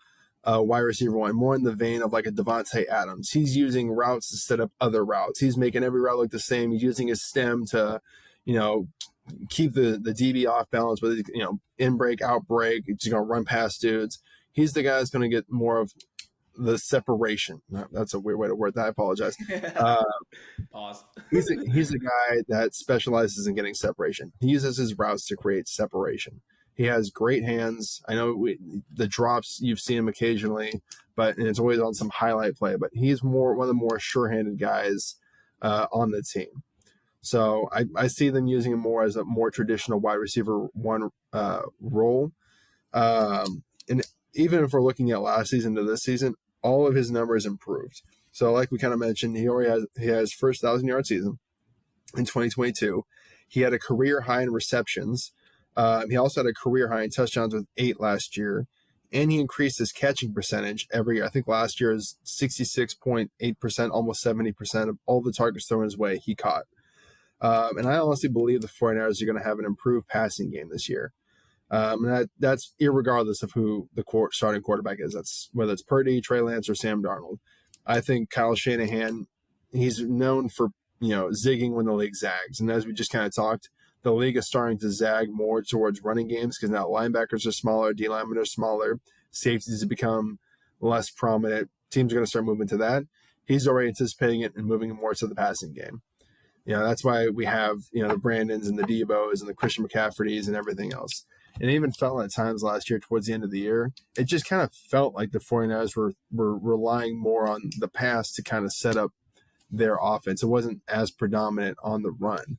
wide receiver 1, more in the vein of like a Devontae Adams. He's using routes to set up other routes. He's making every route look the same. He's using his stem to, keep the DB off balance, but in break, out break. He's going to run past dudes. He's the guy that's going to get more of the separation. That's a weird way to word that. I apologize. Pause. He's a guy that specializes in getting separation. He uses his routes to create separation. He has great hands. I know the drops, you've seen him occasionally, and it's always on some highlight play, but he's one of the more sure-handed guys on the team. So I see them using him more as a more traditional wide receiver 1 role. And even if we're looking at last season to this season, all of his numbers improved. So like we kind of mentioned, he has first 1,000-yard season in 2022. He had a career high in receptions. He also had a career high in touchdowns with 8 last year. And he increased his catching percentage every year. I think last year is 66.8%, almost 70% of all the targets thrown his way he caught. And I honestly believe the 49ers are going to have an improved passing game this year. And that's irregardless of who the starting quarterback is. That's whether it's Purdy, Trey Lance, or Sam Darnold. I think Kyle Shanahan, he's known for zigging when the league zags. And as we just kind of talked, the league is starting to zag more towards running games because now linebackers are smaller, D linemen are smaller, safeties have become less prominent. Teams are going to start moving to that. He's already anticipating it and moving more to the passing game. That's why we have the Brendyns and the Debos and the Christian McCaffreys and everything else. And it even felt at times last year towards the end of the year, it just kind of felt like the 49ers were relying more on the pass to kind of set up their offense. It wasn't as predominant on the run.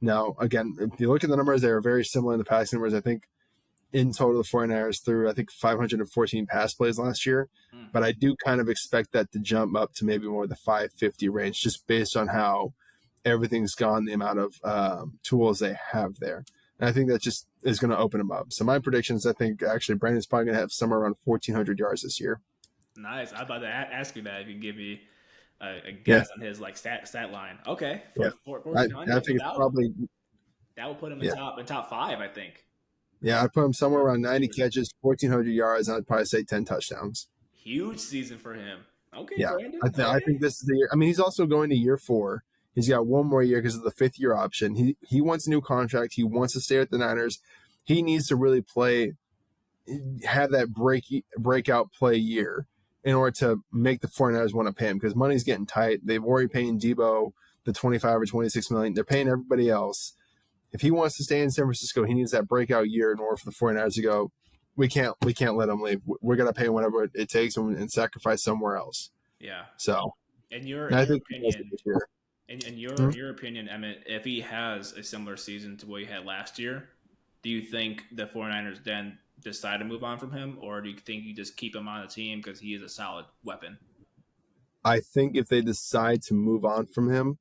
Now, again, if you look at the numbers, they are very similar in the passing numbers. I think in total, the 49ers threw, 514 pass plays last year. But I do kind of expect that to jump up to maybe more the 550 range, just based on how everything's gone, the amount of tools they have there. And I think that just is going to open them up. So my predictions, I think, actually, Brandon's probably going to have somewhere around 1,400 yards this year. Nice. I was about to ask you that if you can give me a guess on his stat line. Okay. I think it's probably that will put him in top 5, I think. Yeah, I'd put him somewhere around 90 catches, 1,400 yards, and I'd probably say 10 touchdowns. Huge season for him. Okay, yeah, Brendyn. I think this is the year. I mean, he's also going to year 4. He's got one more year because of the 5th-year option. He wants a new contract. He wants to stay with the Niners. He needs to really have that breakout play year in order to make the 49ers want to pay him, because money's getting tight. They've already paying Debo the $25 or $26 million. They're paying everybody else. If he wants to stay in San Francisco, he needs that breakout year in order for the 49ers to go, we can't let him leave. We're going to pay whatever it takes and sacrifice somewhere else. Yeah. So, in your opinion, Emmett, if he has a similar season to what he had last year, do you think the 49ers then decide to move on from him, or do you think you just keep him on the team because he is a solid weapon? I think if they decide to move on from him,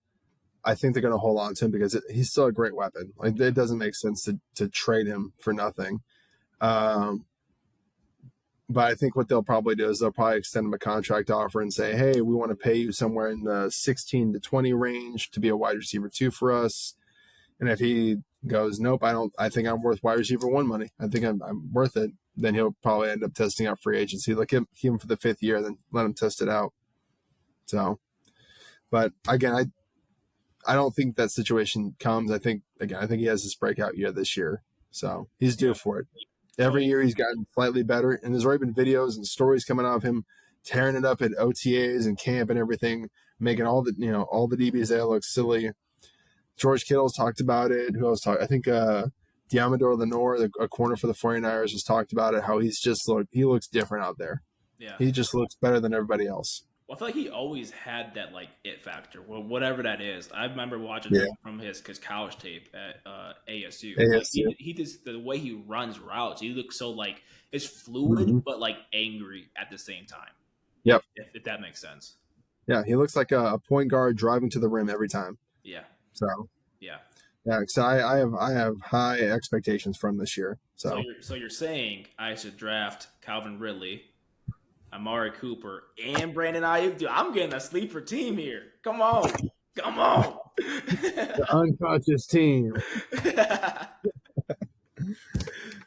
I think they're going to hold on to him because he's still a great weapon. Like, it doesn't make sense to trade him for nothing. But I think what they'll probably do is they'll probably extend him a contract offer and say, hey, we want to pay you somewhere in the 16 to 20 range to be a wide receiver 2 for us. And if he goes, nope, I think I'm worth wide receiver 1 money, I think I'm worth it, then he'll probably end up testing out free agency. Look at him for the 5th year, then let him test it out. So, but again, I don't think that situation comes. I think he has this breakout year this year. So he's due for it. Every year he's gotten slightly better, and there's already been videos and stories coming out of him tearing it up at OTAs and camp and everything, making all the DBs there look silly. George Kittle's talked about it. Who else talked? I think Diamador Lenore, a corner for the 49ers, has talked about it, how he looks different out there. Yeah. He just looks better than everybody else. Well, I feel like he always had that it factor, whatever that is. I remember watching him from his college tape at ASU. He just, the way he runs routes, he looks so it's fluid but angry at the same time. Yep, if that makes sense. Yeah, he looks like a point guard driving to the rim every time. Yeah. So So I have high expectations from this year. So you're saying I should draft Calvin Ridley, Amari Cooper, and Brandon Aiyuk? Dude, I'm getting a sleeper team here. Come on. The unconscious team.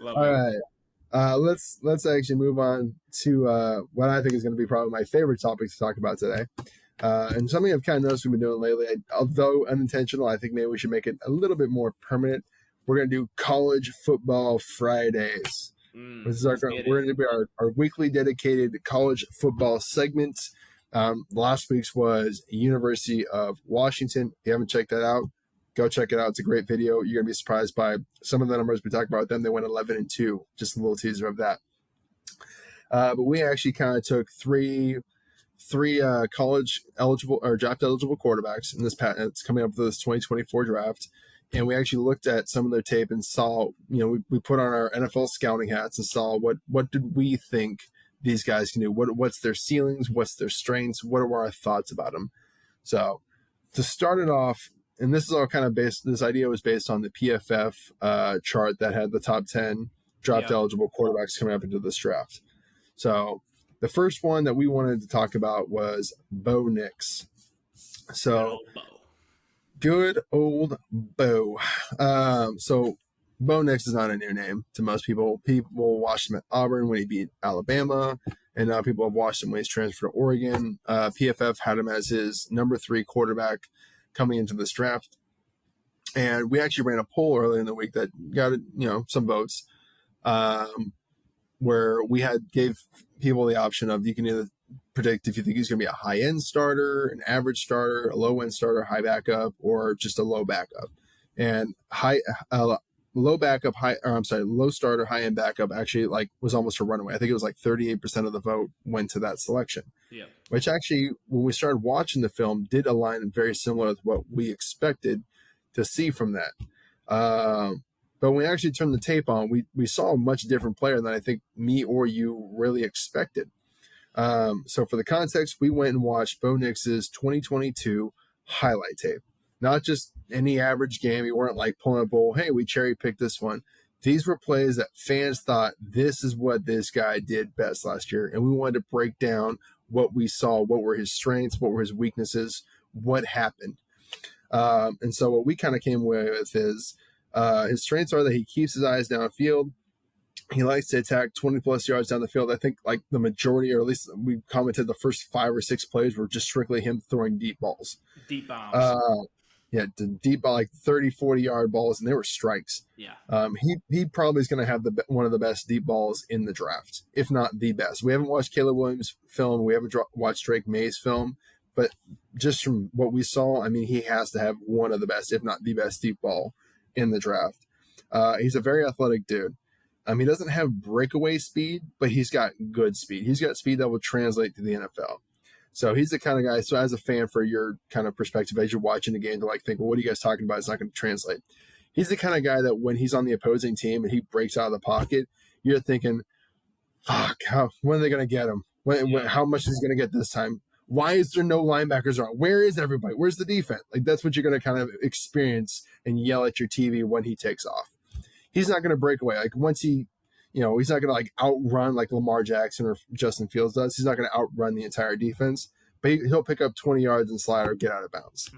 All right. Let's actually move on to what I think is going to be probably my favorite topic to talk about today. And something I've kind of noticed we've been doing lately, although unintentional, I think maybe we should make it a little bit more permanent. We're going to do College Football Fridays. This is we're going to be our weekly dedicated college football segment. Last week's was University of Washington. If you haven't checked that out, go check it out. It's a great video. You're going to be surprised by some of the numbers we talked about them. They went 11-2. Just a little teaser of that. But we actually kind of took three college eligible or draft eligible quarterbacks in this it's coming up with this 2024 draft, and we actually looked at some of their tape and saw, we put on our NFL scouting hats and saw what did we think these guys can do? What's their ceilings? What's their strengths? What are our thoughts about them? So to start it off, and this is all kind of this idea was based on the PFF chart that had the top 10 draft eligible quarterbacks coming up into this draft. So the first one that we wanted to talk about was Bo Nix. So good old Bo. So Bo Nix is not a new name to most people. People watched him at Auburn when he beat Alabama, and now people have watched him when he's transferred to Oregon. PFF had him as his number 3 quarterback coming into this draft. And we actually ran a poll early in the week that got, some votes, where we gave people the option of, you can either predict if you think he's going to be a high-end starter, an average starter, a low-end starter, high backup, or just a low backup. And low starter, high-end backup actually was almost a runaway. I think it was 38% of the vote went to that selection. Yeah. Which actually, when we started watching the film, did align very similar to what we expected to see from that. But when we actually turned the tape on, we saw a much different player than I think me or you really expected. So for the context, we went and watched Bo Nix's 2022 highlight tape. Not just any average game. We weren't pulling a bowl, hey, we cherry picked this one. These were plays that fans thought, this is what this guy did best last year. And we wanted to break down what we saw, what were his strengths, what were his weaknesses, what happened. And so what we kind of came away with is his strengths are that he keeps his eyes downfield. He likes to attack 20-plus yards down the field. I think the majority, or at least we commented the first 5 or 6 plays were just strictly him throwing deep balls. Deep bombs. Deep ball, 30, 40-yard balls, and they were strikes. Yeah. He probably is going to have one of the best deep balls in the draft, if not the best. We haven't watched Caleb Williams' film. We haven't watched Drake May's film. But just from what we saw, he has to have one of the best, if not the best deep ball in the draft. He's a very athletic dude. He doesn't have breakaway speed, but he's got good speed. He's got speed that will translate to the NFL. So he's the kind of guy, so as a fan, for your kind of perspective, as you're watching the game, to think, well, what are you guys talking about? It's not going to translate. He's the kind of guy that when he's on the opposing team and he breaks out of the pocket, you're thinking, fuck, when are they going to get him? How much is he going to get this time? Why is there no linebackers around? Where is everybody? Where's the defense? That's what you're going to kind of experience and yell at your TV when he takes off. He's not going to break away. Once he, he's not going to outrun like Lamar Jackson or Justin Fields does. He's not going to outrun the entire defense, but he'll pick up 20 yards and slide or get out of bounds.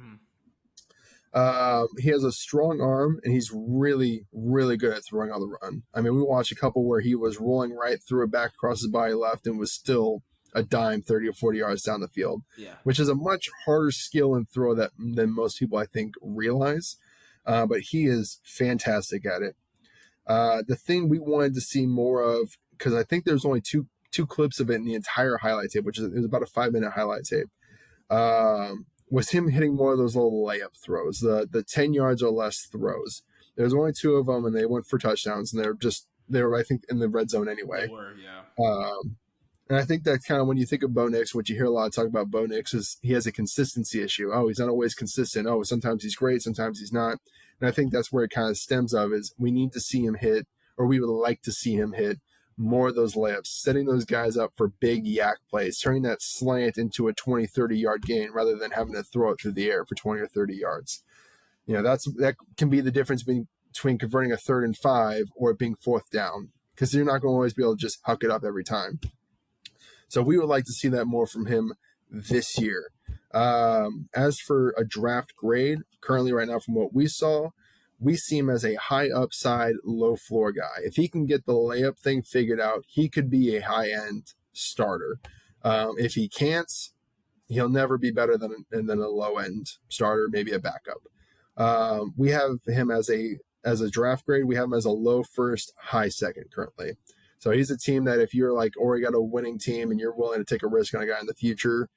He has a strong arm, and he's really, really good at throwing on the run. We watched a couple where he was rolling right through it back across his body left and was still a dime 30 or 40 yards down the field, which is a much harder skill and throw than most people, I think, realize. But he is fantastic at it. The thing we wanted to see more of, because I think there's only two clips of it in the entire highlight tape, which is about a 5-minute highlight tape, was him hitting more of those little layup throws, the 10 yards or less throws. There's only 2 of them, and they went for touchdowns, and they were I think in the red zone anyway. They were, yeah. And I think that's kind of when you think of Bo Nix, what you hear a lot of talk about Bo Nix is he has a consistency issue. Oh, he's not always consistent. Oh, sometimes he's great, sometimes he's not. And I think that's where it kind of stems of is we need to see him hit, or we would like to see him hit more of those layups, setting those guys up for big yak plays, turning that slant into a 20, 30-yard gain rather than having to throw it through the air for 20 or 30 yards. That can be the difference between converting a 3rd and 5 or it being 4th down, because you're not going to always be able to just huck it up every time. So we would like to see that more from him this year. As for a draft grade, currently right now from what we saw, we see him as a high upside, low floor guy. If he can get the layup thing figured out, he could be a high-end starter. If he can't, he'll never be better than a low-end starter, maybe a backup. We have him as a draft grade, we have him as a low first, high second currently. So he's a team that if you're or you got a winning team and you're willing to take a risk on a guy in the future,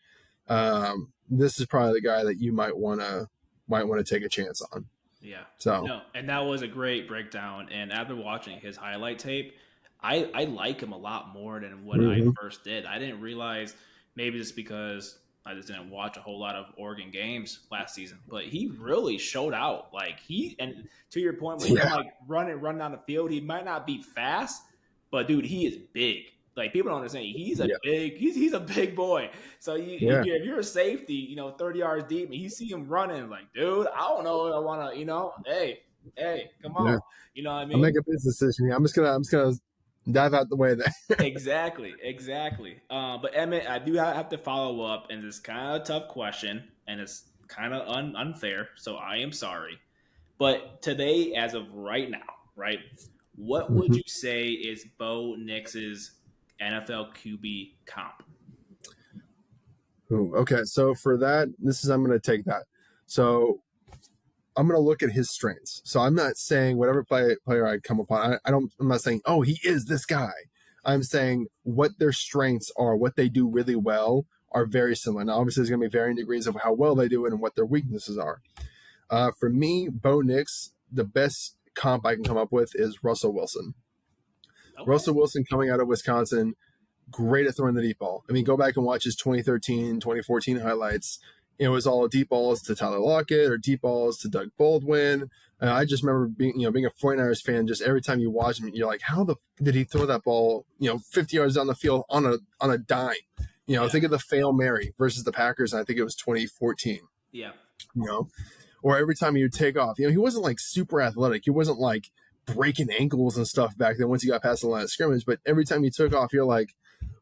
this is probably the guy that you might want to take a chance on. Yeah. So no, and that was a great breakdown. And after watching his highlight tape, I like him a lot more than what I first did. I didn't realize, maybe just because I just didn't watch a whole lot of Oregon games last season, but he really showed out. Like and to your point, when he can like run down the field, he might not be fast, but dude, he is big. Like people don't understand, he's a big boy. So if you're a safety, 30 yards deep, and you see him running, like dude, I don't know if I want to, hey, come on, you know what I mean? I'll make a business decision here. I'm just gonna dive out the way there. Exactly. But Emmett, I do have to follow up, and it's kind of a tough question, and it's kind of unfair. So I am sorry. But today, as of right now, right, what would you say is Bo Nix's NFL QB comp? Ooh, okay, so for that, I'm going to take that. So I'm going to look at his strengths. So I'm not saying whatever player I come upon. I'm not saying, oh, he is this guy. I'm saying what their strengths are, what they do really well, are very similar. Now, obviously, there's going to be varying degrees of how well they do it and what their weaknesses are. For me, Bo Nix, the best comp I can come up with is Russell Wilson. Okay. Russell Wilson coming out of Wisconsin, great at throwing the deep ball. I mean, go back and watch his 2013, 2014 highlights. It was all deep balls to Tyler Lockett or deep balls to Doug Baldwin. I just remember being a 49ers fan. Just every time you watch him, you're like, how did he throw that ball, 50 yards down the field on a dime? Think of the Fail Mary versus the Packers. And I think it was 2014. Yeah. Or every time he would take off, he wasn't like super athletic. He wasn't like breaking ankles and stuff back then once he got past the line of scrimmage. But every time he took off, you're like,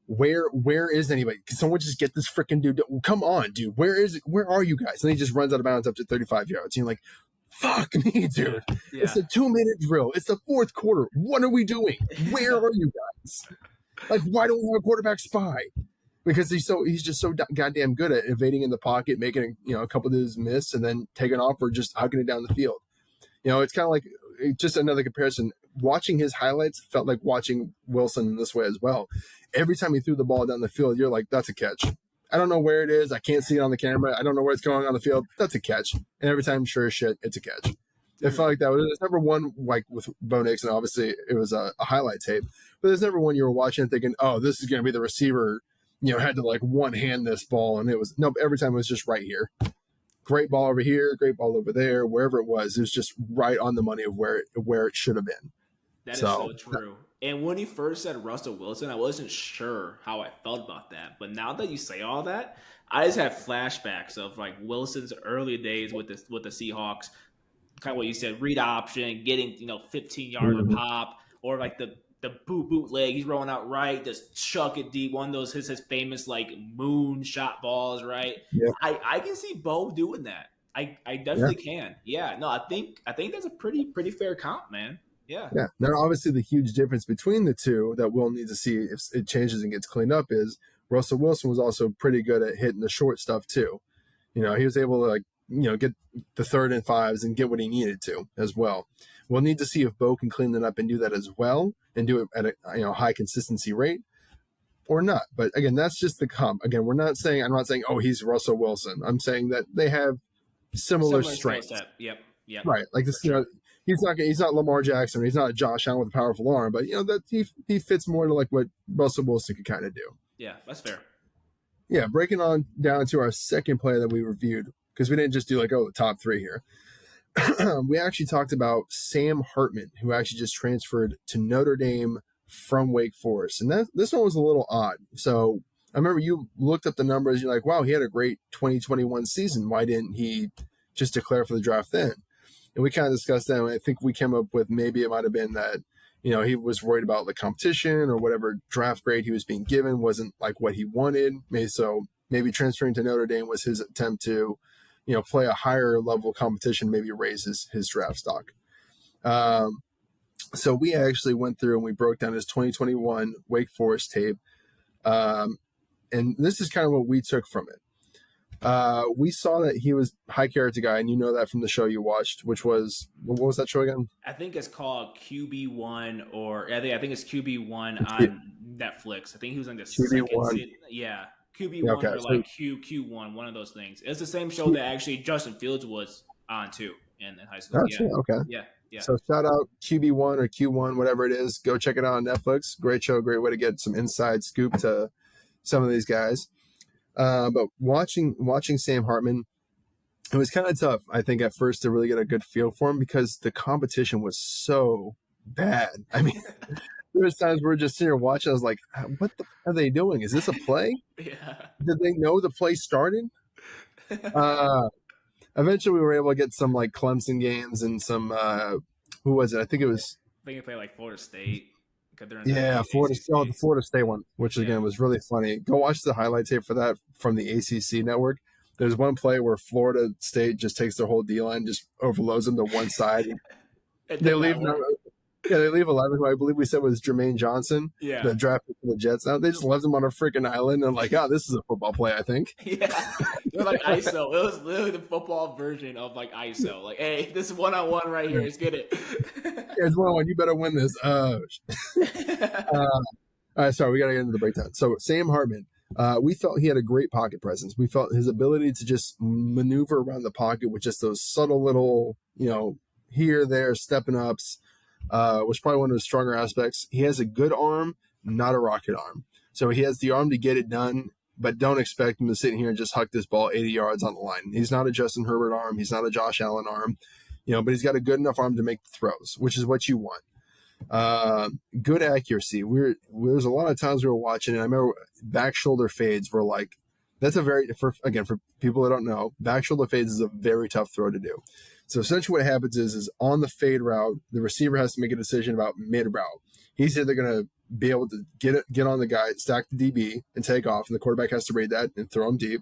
where is anybody? Can someone just get this freaking dude? Come on, dude. Where are you guys? And he just runs out of bounds up to 35 yards. And you're like, fuck me, dude. Yeah. It's a 2-minute drill. It's the fourth quarter. What are we doing? Where are you guys? Like, why don't we have a quarterback spy? Because he's just so goddamn good at evading in the pocket, making a couple of those miss, and then taking off or just hugging it down the field. It's kind of like just another comparison. Watching his highlights felt like watching Wilson in this way as well. Every time he threw the ball down the field, you're like, that's a catch. I don't know where it is. I can't see it on the camera. I don't know where it's going on the field. That's a catch. And every time, sure as shit, it's a catch. It felt like that. There's never one like with Bo Nix, and obviously it was a highlight tape. But there's never one you were watching and thinking, oh, this is going to be the receiver, had to like one hand this ball. And it was, nope, every time it was just right here. Great ball over here, great ball over there, wherever it was just right on the money of where it should have been. That is so true. And when he first said Russell Wilson, I wasn't sure how I felt about that. But now that you say all that, I just have flashbacks of like Wilson's early days with the Seahawks. Kind of what you said, read option, getting 15 yards a pop, or like the bootleg. He's rolling out right, just chuck it deep. One of those his famous like moon shot balls, right? Yeah. I can see Bo doing that. I definitely can. Yeah. No, I think that's a pretty fair comp, man. Yeah. Yeah. Now, obviously, the huge difference between the two that we'll need to see if it changes and gets cleaned up is Russell Wilson was also pretty good at hitting the short stuff too. He was able to get the 3rd and 5s and get what he needed to as well. We'll need to see if Bo can clean that up and do that as well and do it at a high consistency rate or not. But again, that's just the comp. Again, I'm not saying, oh, he's Russell Wilson. I'm saying that they have similar strengths. Yep. Right. Like this, sure. He's not Lamar Jackson. He's not Josh Allen with a powerful arm, but that he fits more to like what Russell Wilson could kind of do. Yeah, that's fair. Yeah, breaking on down to our second player that we reviewed, because we didn't just do like, the top 3 here. We actually talked about Sam Hartman, who actually just transferred to Notre Dame from Wake Forest. And this one was a little odd. So I remember you looked up the numbers. You're like, wow, he had a great 2021 season. Why didn't he just declare for the draft then? And we kind of discussed that. And I think we came up with maybe it might have been that, he was worried about the competition or whatever draft grade he was being given wasn't like what he wanted. Maybe transferring to Notre Dame was his attempt to, play a higher level competition, maybe raises his draft stock. So we actually went through and we broke down his 2021 Wake Forest tape. And this is kind of what we took from it. We saw that he was a high character guy, and you know that from the show you watched, which was, what was that show again? I think it's called QB1, or I think it's QB1 on Netflix. I think he was on the second season. Yeah. QB1 or like Q1, one of those things. It's the same show that actually Justin Fields was on too in high school. Gotcha. Yeah. Okay. Yeah. So shout out QB1 or Q1, whatever it is. Go check it out on Netflix. Great show. Great way to get some inside scoop to some of these guys. But watching Sam Hartman, it was kind of tough, I think, at first to really get a good feel for him because the competition was so bad. I mean, there was times where we're just sitting here watching. I was like, what the are they doing? Is this a play? Yeah. Did they know the play started? Eventually, we were able to get some like Clemson games and some, who was it? I think it was, I think they play like Florida State because they're in yeah, the the ACC. Florida State one, which Yeah. again was really funny. Go watch the highlight tape for that from the ACC network. There's one play where Florida State just takes their whole D line, just overloads them to one side. It They did leave not work. they leave 11, who I believe we said was Jermaine Johnson, Yeah. the draft pick for the Jets. Now they just left him on a freaking island and like, oh, this is a football play, I think. Yeah. It was like ISO. It was literally the football version of like ISO. Like, hey, this is 1-on-1 right here. Let's get it. Here's one. You better win this. All right, sorry, we got to get into the breakdown. So Sam Hartman, we felt he had a great pocket presence. We felt his ability to just maneuver around the pocket with just those subtle little, here, there, stepping ups, was probably one of his stronger aspects. He has a good arm, not a rocket arm. So he has the arm to get it done, but don't expect him to sit here and just huck this ball 80 yards on the line. He's not a Justin Herbert arm. He's not a Josh Allen arm, but he's got a good enough arm to make the throws, which is what you want. Good accuracy. There's a lot of times we were watching, and I remember back shoulder fades were like, that's for people that don't know, back shoulder fades is a very tough throw to do. So essentially what happens is on the fade route, the receiver has to make a decision about mid route. He's either going to be able to get on the guy, stack the DB and take off, and the quarterback has to read that and throw him deep.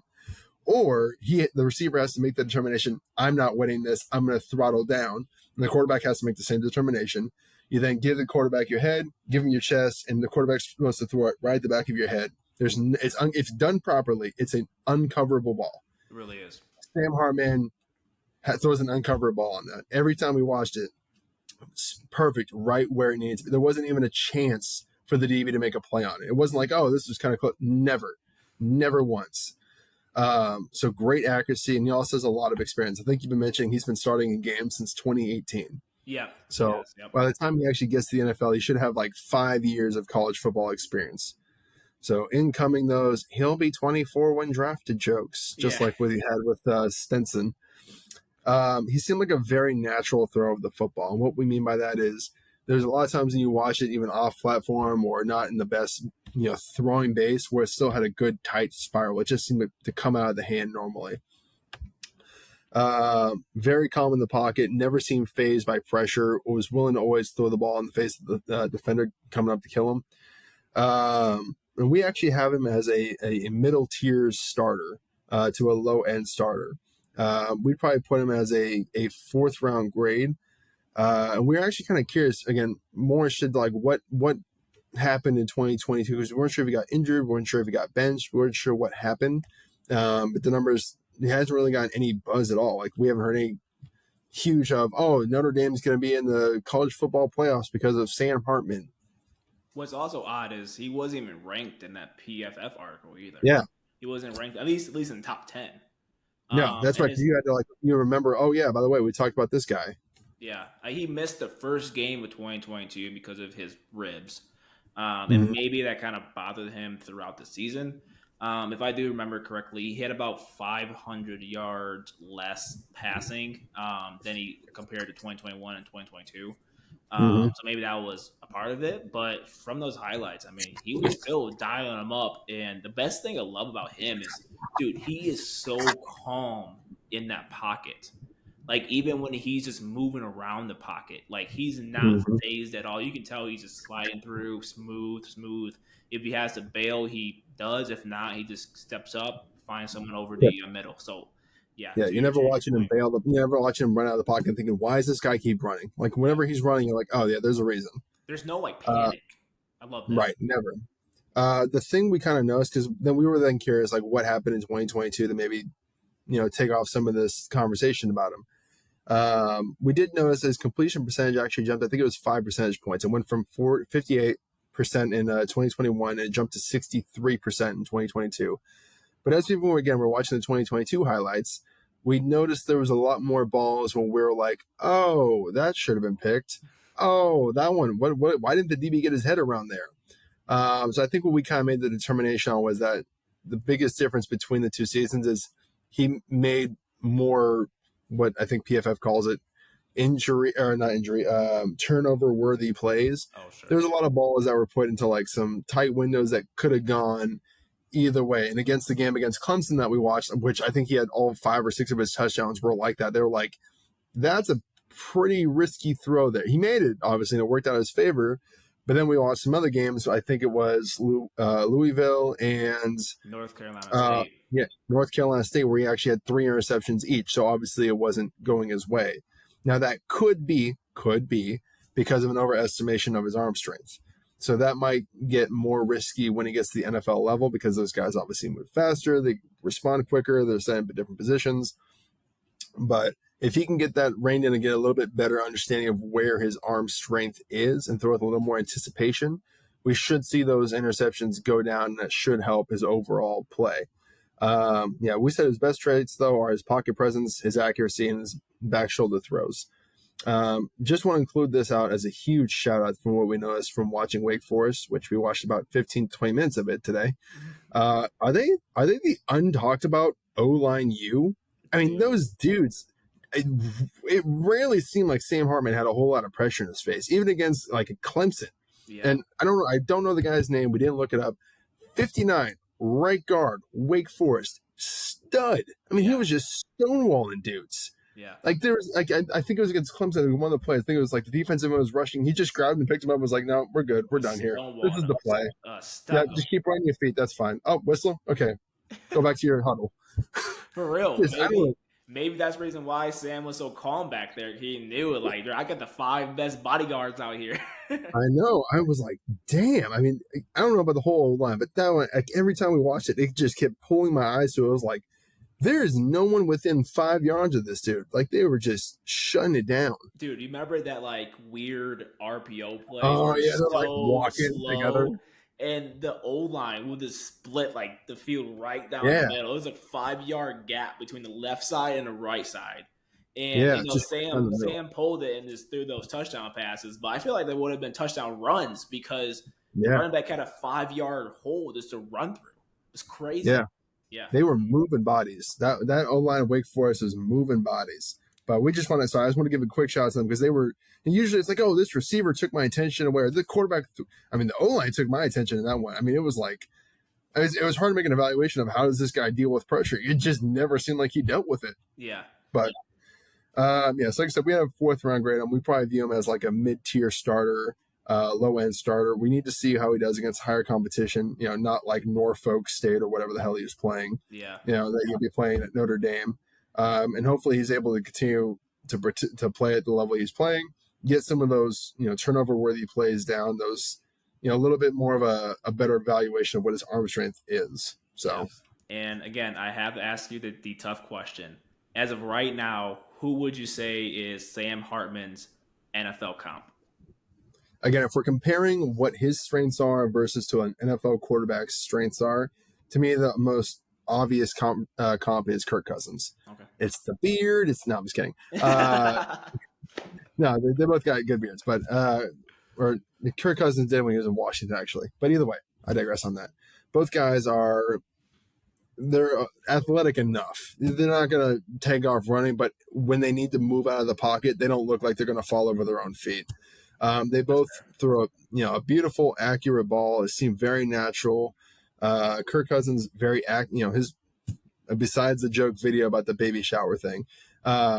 Or the receiver has to make the determination, I'm not winning this, I'm going to throttle down. And the quarterback has to make the same determination. You then give the quarterback your head, give him your chest, and the quarterback's supposed to throw it right at the back of your head. If done properly, it's an uncoverable ball. It really is. Sam Hartman throws an uncoverable ball on that. Every time we watched it, it's perfect, right where it needs to be. There wasn't even a chance for the DB to make a play on it. It wasn't like, oh, this was kind of close. Never once. So great accuracy, and he also has a lot of experience. I think you've been mentioning he's been starting in games since 2018. Yeah. So by the time he actually gets to the NFL, he should have like 5 years of college football experience. So incoming those, he'll be 24 when drafted jokes, just like what he had with Stenson. He seemed like a very natural thrower of the football. And what we mean by that is there's a lot of times when you watch it even off platform or not in the best, throwing base where it still had a good tight spiral. It just seemed to come out of the hand normally. Very calm in the pocket, never seemed phased by pressure, was willing to always throw the ball in the face of the defender coming up to kill him. And we actually have him as a middle tier starter to a low end starter. We'd probably put him as a 4th round grade. And we're actually kind of curious, again, more interested like what happened in 2022, because we weren't sure if he got injured, we weren't sure if he got benched, we weren't sure what happened. But the numbers, he hasn't really gotten any buzz at all. Like we haven't heard any huge of, Notre Dame's going to be in the college football playoffs because of Sam Hartman. What's also odd is he wasn't even ranked in that PFF article either. Yeah. He wasn't ranked, at least in the top 10. No, that's right. You had to you remember, oh yeah, by the way, we talked about this guy. Yeah. He missed the first game of 2022 because of his ribs. And maybe that kind of bothered him throughout the season. If I do remember correctly, he had about 500 yards less passing than he compared to 2021 and 2022. So maybe that was a part of it. But from those highlights, I mean, he was still dialing him up. And the best thing I love about him is, dude, he is so calm in that pocket. Like, even when he's just moving around the pocket, like, he's not phased at all. You can tell he's just sliding through smooth. If he has to bail, he does. If not, he just steps up, finds someone over the middle. So, yeah. Yeah, you're never watching him bail. You're never watching him run out of the pocket and thinking, why does this guy keep running? Like, whenever he's running, you're like, oh, yeah, there's a reason. There's no, panic. I love that. Right, never. The thing we kind of noticed, because then we were then curious, like, what happened in 2022 to maybe, take off some of this conversation about him. We did notice his completion percentage actually jumped. I think it was 5 percentage points. It went from 58% in 2021 and it jumped to 63% in 2022. But as people were watching the 2022 highlights, we noticed there was a lot more balls when we were like, oh, that should have been picked. Oh, that one. Why didn't the DB get his head around there? So I think what we kind of made the determination on was that the biggest difference between the two seasons is he made more, what I think PFF calls it, turnover worthy plays. Oh, sure. There's a lot of balls that were put into like some tight windows that could have gone either way. And against the game against Clemson that we watched, which I think he had all 5 or 6 of his touchdowns were like that. They were like, that's a pretty risky throw there. He made it, obviously, and it worked out in his favor. But then we watched some other games. I think it was Louisville and North Carolina State. Yeah, North Carolina State, where he actually had 3 interceptions each. So obviously it wasn't going his way. Now that could be because of an overestimation of his arm strength. So that might get more risky when he gets to the NFL level because those guys obviously move faster, they respond quicker, they're set up in different positions. But if he can get that reined in and get a little bit better understanding of where his arm strength is and throw with a little more anticipation, we should see those interceptions go down, and that should help his overall play. We said his best traits, though, are his pocket presence, his accuracy, and his back shoulder throws. Just want to include this out as a huge shout out from what we noticed from watching Wake Forest, which we watched about 15 to 20 minutes of it today. Are they the untalked about O-line U? I mean, those dudes, it rarely seemed like Sam Hartman had a whole lot of pressure in his face, even against like a Clemson. Yeah. And I don't know the guy's name. We didn't look it up. 59, right guard, Wake Forest, stud. I mean, he was just stonewalling dudes. Yeah. Like there was like I think it was against Clemson. One of the plays. I think it was like the defensive man was rushing. He just grabbed and picked him up and was like, no, we're good. We're done here. This is the play. Yeah, just keep running your feet. That's fine. Oh, whistle? Okay. Go back to your huddle. For real. Maybe that's the reason why Sam was so calm back there. He knew it. Like, I got the 5 best bodyguards out here. I know. I was like, damn. I mean, I don't know about the whole line, but that one, like, every time we watched it, it just kept pulling my eyes to it. I was like, there is no one within 5 yards of this dude. Like, they were just shutting it down. Dude, you remember that, like, weird RPO play? Oh, yeah. They're, like, walking together. And the O-line would just split, like, the field right down the middle. It was a 5-yard gap between the left side and the right side. And, Sam pulled it and just threw those touchdown passes. But I feel like they would have been touchdown runs because the running back had a 5-yard hole just to run through. It was crazy. Yeah. They were moving bodies. That O-line of Wake Forest was moving bodies. But I just want to give a quick shout out to them because they were, and usually it's like, oh, this receiver took my attention away. The quarterback, the O-line took my attention in that one. I mean, it was like, it was hard to make an evaluation of how does this guy deal with pressure. It just never seemed like he dealt with it. Yeah. But, so like I said, we had a 4th round grade on. We probably view him as like a mid-tier starter, low-end starter. We need to see how he does against higher competition, not like Norfolk State or whatever the hell he was playing. Yeah. That he'll be playing at Notre Dame. And hopefully he's able to continue to play at the level he's playing, get some of those, turnover-worthy plays down, those, a little bit more of a better evaluation of what his arm strength is. So, and again, I have to ask you the tough question. As of right now, who would you say is Sam Hartman's NFL comp? Again, if we're comparing what his strengths are versus to an NFL quarterback's strengths are, to me, the most obvious comp is Kirk Cousins. Okay. It's the beard. I'm just kidding. No, they both got good beards, but or Kirk Cousins did when he was in Washington, actually. But either way, I digress on that. Both guys they're athletic enough. They're not going to take off running, but when they need to move out of the pocket, they don't look like they're going to fall over their own feet. They both throw a beautiful, accurate ball. It seemed very natural. Kirk Cousins very his besides the joke video about the baby shower thing,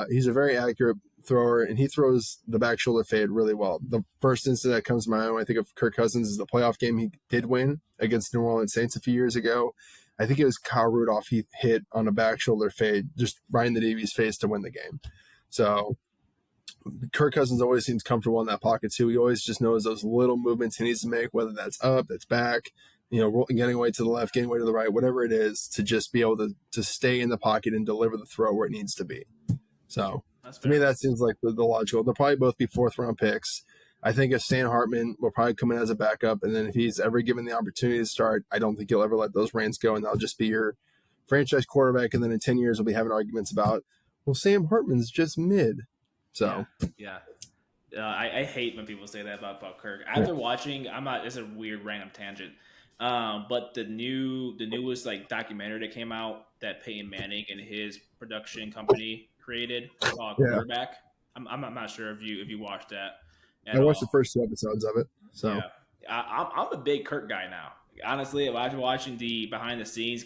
he's a very accurate thrower, and he throws the back shoulder fade really well. The first instance that comes to mind when I think of Kirk Cousins is the playoff game he did win against New Orleans Saints a few years ago. I think it was Kyle Rudolph he hit on a back shoulder fade just right in the DB's face to win the game. So Kirk Cousins always seems comfortable in that pocket too. He always just knows those little movements he needs to make, whether that's up, that's back, getting away to the left, getting away to the right, whatever it is, to just be able to stay in the pocket and deliver the throw where it needs to be. So to me, that seems like the logical. They'll probably both be 4th round picks. I think if Sam Hartman will probably come in as a backup, and then if he's ever given the opportunity to start, I don't think he'll ever let those reins go, and that'll just be your franchise quarterback. And then in 10 years, we'll be having arguments about, well, Sam Hartman's just mid. So yeah. I hate when people say that about Kirk. After watching, it's a weird random tangent, But the newest like documentary that came out that Peyton Manning and his production company created called Yeah, Quarterback. I'm not sure if you watched that I at watched the all. first 2 episodes of it. So Yeah, I'm a big Kirk guy now. Honestly, if I was watching the behind the scenes,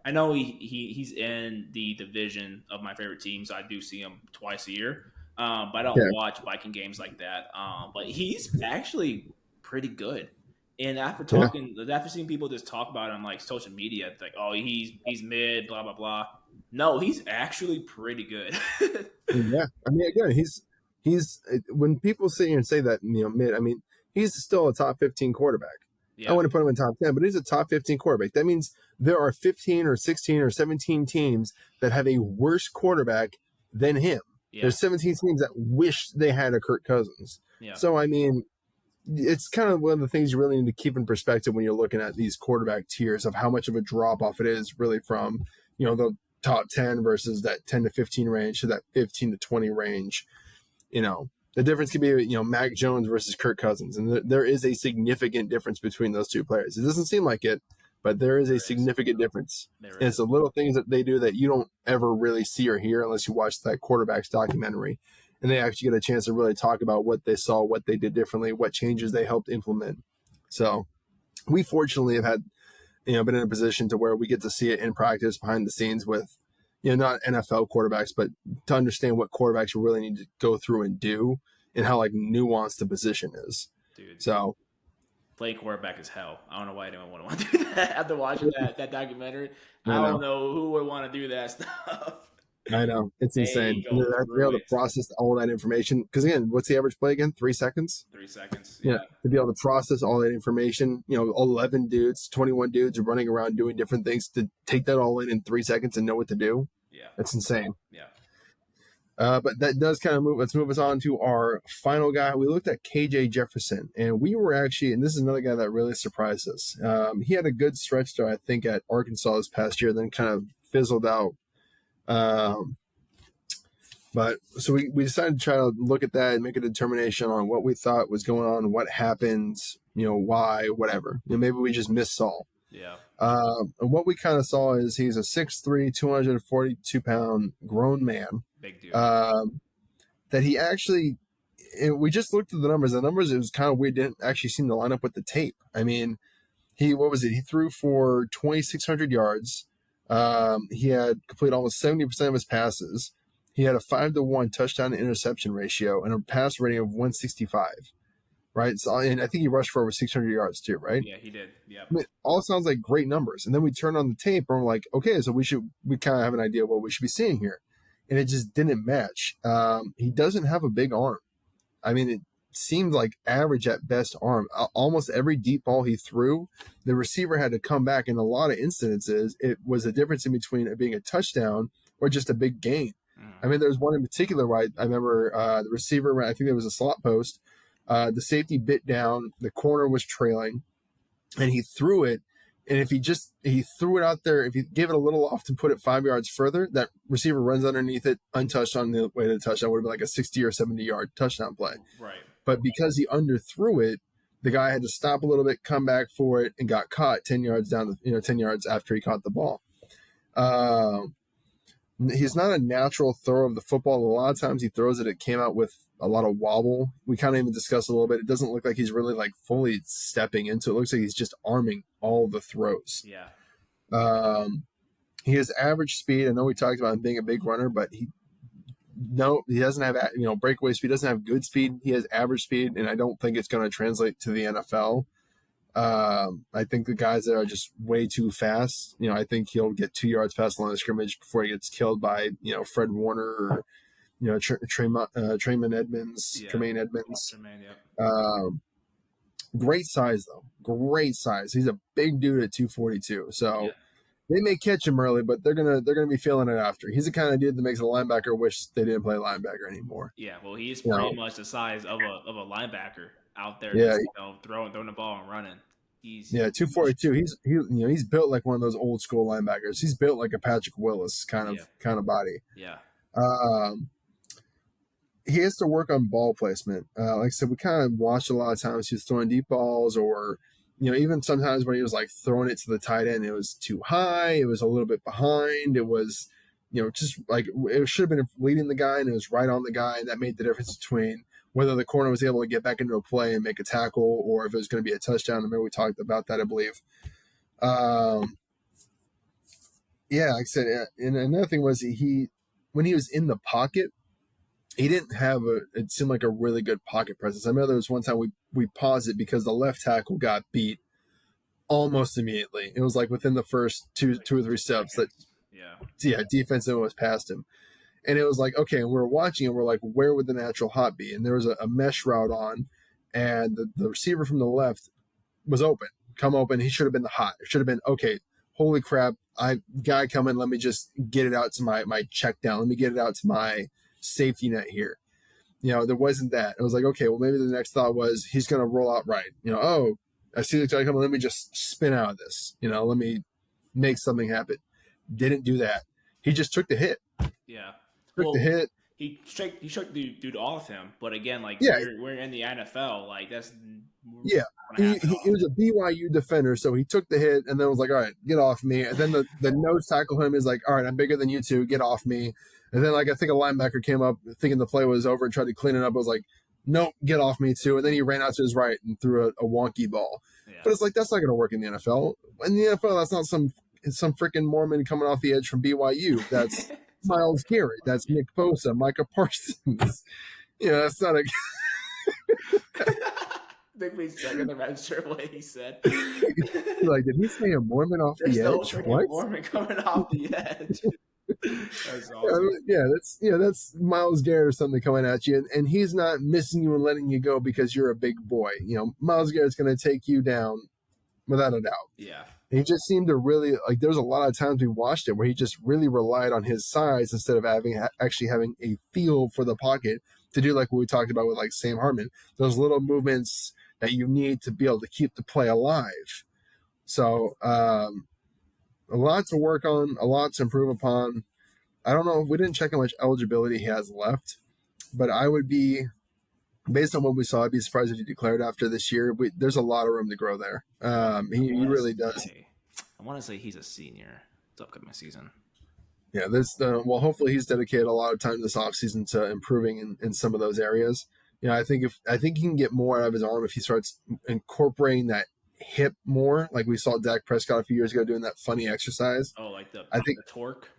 I know he's in the division of my favorite team, so I do see him twice a year. But I don't yeah, watch Viking games like that. But he's actually pretty good. And yeah, after seeing people just talk about him on like social media, it's like, oh, he's mid, blah blah blah. No, he's actually pretty good. yeah. I mean, again, he's when people sit here and say that, mid. I mean, he's still a top 15 quarterback. I Yeah, want to put him in top 10, but he's a top 15 quarterback. That means there are 15 or 16 or 17 teams that have a worse quarterback than him. yeah, There's 17 teams that wish they had a Kirk Cousins. yeah. So, I mean, it's kind of one of the things you really need to keep in perspective when you're looking at these quarterback tiers of how much of a drop off it is really from, the top 10 versus that 10 to 15 range to that 15 to 20 range. The difference could be, Mac Jones versus Kirk Cousins. And there is a significant difference between those two players. It doesn't seem like it, but there is a There is, significant difference. there And it's is. the little things that they do that you don't ever really see or hear unless you watch that quarterback's documentary. And they actually get a chance to really talk about what they saw, what they did differently, what changes they helped implement. So we fortunately have had, been in a position to where we get to see it in practice behind the scenes with, not NFL quarterbacks, but to understand what quarterbacks really need to go through and do and how like nuanced the position is. Dude. So Playing quarterback is hell. I don't know why anyone would want to do that after watching that documentary. I I don't know. know who would want to do that stuff. I know. It's They insane. And go then I have to be able through to it. process all that information. Because again, what's the average play again? 3 seconds? 3 seconds. Yeah. Yeah. To be able to process all that information, 11 dudes, 21 dudes are running around doing different things to take that all in 3 seconds and know what to do. Yeah. That's insane. Yeah. But that does kind of let's move us on to our final guy. We looked at KJ Jefferson, and we were actually, and this is another guy that really surprised us. He had a good stretch, though, I think, at Arkansas this past year, then kind of fizzled out. But so we decided to try to look at that and make a determination on what we thought was going on, what happened, why, whatever. Maybe we just missed Saul. Yeah. And what we kind of saw is he's a 6'3", 242-pound grown man. Big dude. That he actually, and we just looked at the numbers. The numbers, it was kind of weird. Didn't actually seem to line up with the tape. I mean, what was it? He threw for 2,600 yards. He had completed almost 70% of his passes. He had a 5-to-1 touchdown to interception ratio and a pass rating of 165. Right. So, and I think he rushed for over 600 yards too, right? Yeah, he did. Yeah. I mean, all sounds like great numbers. And then we turn on the tape and we're like, okay, so we kind of have an idea of what we should be seeing here. And it just didn't match. He doesn't have a big arm. I mean, it seemed like average at best arm. Almost every deep ball he threw, the receiver had to come back. In a lot of instances, it was a difference in between it being a touchdown or just a big gain. I mean, there was one in particular where I remember the receiver, I think there was a slot post. The safety bit down, the corner was trailing, and he threw it. And if he threw it out there, if he gave it a little off to put it 5 yards further, that receiver runs underneath it, untouched on the way to the touchdown. Would have been like a 60 or 70-yard touchdown play. Right. But because he underthrew it, the guy had to stop a little bit, come back for it, and got caught 10 yards down, 10 yards after he caught the ball. He's not a natural thrower of the football. A lot of times he throws it came out with a lot of wobble. We kind of even discussed a little bit. It doesn't look like he's really like fully stepping into it. It looks like he's just arming all the throws. Yeah. He has average speed. I know we talked about him being a big runner, but he doesn't have breakaway speed. Doesn't have good speed. He has average speed, and I don't think it's going to translate to the NFL. I think the guys that are just way too fast, I think he'll get 2 yards past the line of scrimmage before he gets killed by, Fred Warner or, Tremaine Edmonds. Yeah. Tremaine Edmonds. Tremaine, yeah. Great size, though. Great size. He's a big dude at 242. So Yeah. they may catch him early, but they're gonna be feeling it after. He's the kind of dude that makes a linebacker wish they didn't play linebacker anymore. Yeah. Well, he's pretty much the size of a linebacker out there. Yeah. Just, throwing the ball and running. He's 242. He's built like one of those old school linebackers. He's built like a Patrick Willis kind of body. Yeah. He has to work on ball placement. Like I said, we kind of watched a lot of times he's throwing deep balls or even sometimes when he was like throwing it to the tight end, it was too high. It was a little bit behind. It was, just like it should have been leading the guy, and it was right on the guy. And that made the difference between whether the corner was able to get back into a play and make a tackle, or if it was going to be a touchdown. I remember we talked about that, I believe. Yeah, like I said, and another thing was when he was in the pocket, he didn't have it seemed like a really good pocket presence. I remember there was one time we paused it because the left tackle got beat almost immediately. It was like within the first two or three steps that, defensive was past him. And it was like, okay, and we're watching and we're like, where would the natural hot be? And there was a mesh route on, and the receiver from the left was come open. He should have been the hot. It should have been, okay, holy crap, guy coming, let me just get it out to my check down. Let me get it out to my safety net here. There wasn't that. It was like, okay, well, maybe the next thought was he's going to roll out right. I see the guy coming, let me just spin out of this. Let me make something happen. Didn't do that. He just took the hit. Yeah. Took the hit. He shook the dude off him, but again, like we're in the NFL, like that's he was a BYU defender, so he took the hit and then was like, all right, get off me. And then the nose tackle him is like, all right, I'm bigger than you two, get off me. And then like I think a linebacker came up thinking the play was over and tried to clean it up. I was like, nope, get off me too. And then he ran out to his right and threw a wonky ball. Yeah. But it's like that's not going to work in the NFL. In the NFL, that's not some freaking Mormon coming off the edge from BYU. That's Myles Garrett. That's Nick Bosa, Micah Parsons. That's not a. I think we second the register what he said. Like, did he say a Mormon off the edge? What? Mormon coming off the edge. That's awesome. That's Myles Garrett or something coming at you, and he's not missing you and letting you go because you're a big boy. Myles Garrett's going to take you down without a doubt. Yeah. And he just seemed to really there was a lot of times we watched it where he just really relied on his size instead of actually having a feel for the pocket to do like what we talked about with like Sam Hartman, those little movements that you need to be able to keep the play alive. So a lot to work on, a lot to improve upon. I don't know, we didn't check how much eligibility he has left, but I would be, based on what we saw, I'd be surprised if he declared after this year. There's a lot of room to grow there. He really does. I want to say he's a senior this upcoming season. Yeah, hopefully he's dedicated a lot of time this offseason to improving in some of those areas. I think he can get more out of his arm if he starts incorporating that hip more, like we saw Dak Prescott a few years ago doing that funny exercise. Oh, like the torque?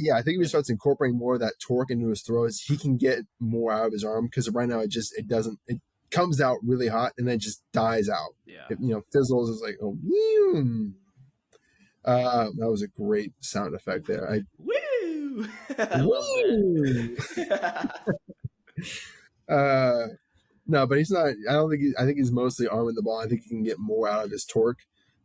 Yeah, I think if he starts incorporating more of that torque into his throws, he can get more out of his arm, because right now it comes out really hot and then just dies out. Yeah. Fizzles is like, oh, that was a great sound effect there. Woo! Woo! No, but he's not. I think he's mostly arming the ball. I think he can get more out of his torque.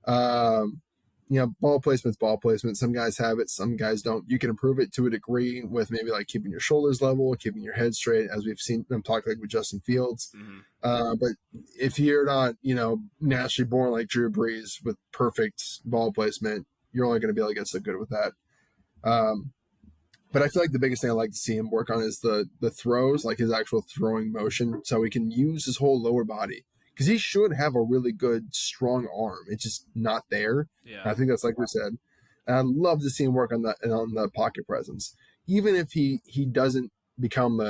Ball placement's ball placement. Some guys have it, some guys don't. You can improve it to a degree with maybe like keeping your shoulders level, keeping your head straight, as we've seen them talk like with Justin Fields. Mm-hmm. But if you're not, naturally born like Drew Brees with perfect ball placement, you're only going to be able to get so good with that. But I feel like the biggest thing I like to see him work on is the throws, like his actual throwing motion, so he can use his whole lower body. Because he should have a really good, strong arm. It's just not there. Yeah. I think that's like we said. And I'd love to see him work on the pocket presence. Even if he doesn't become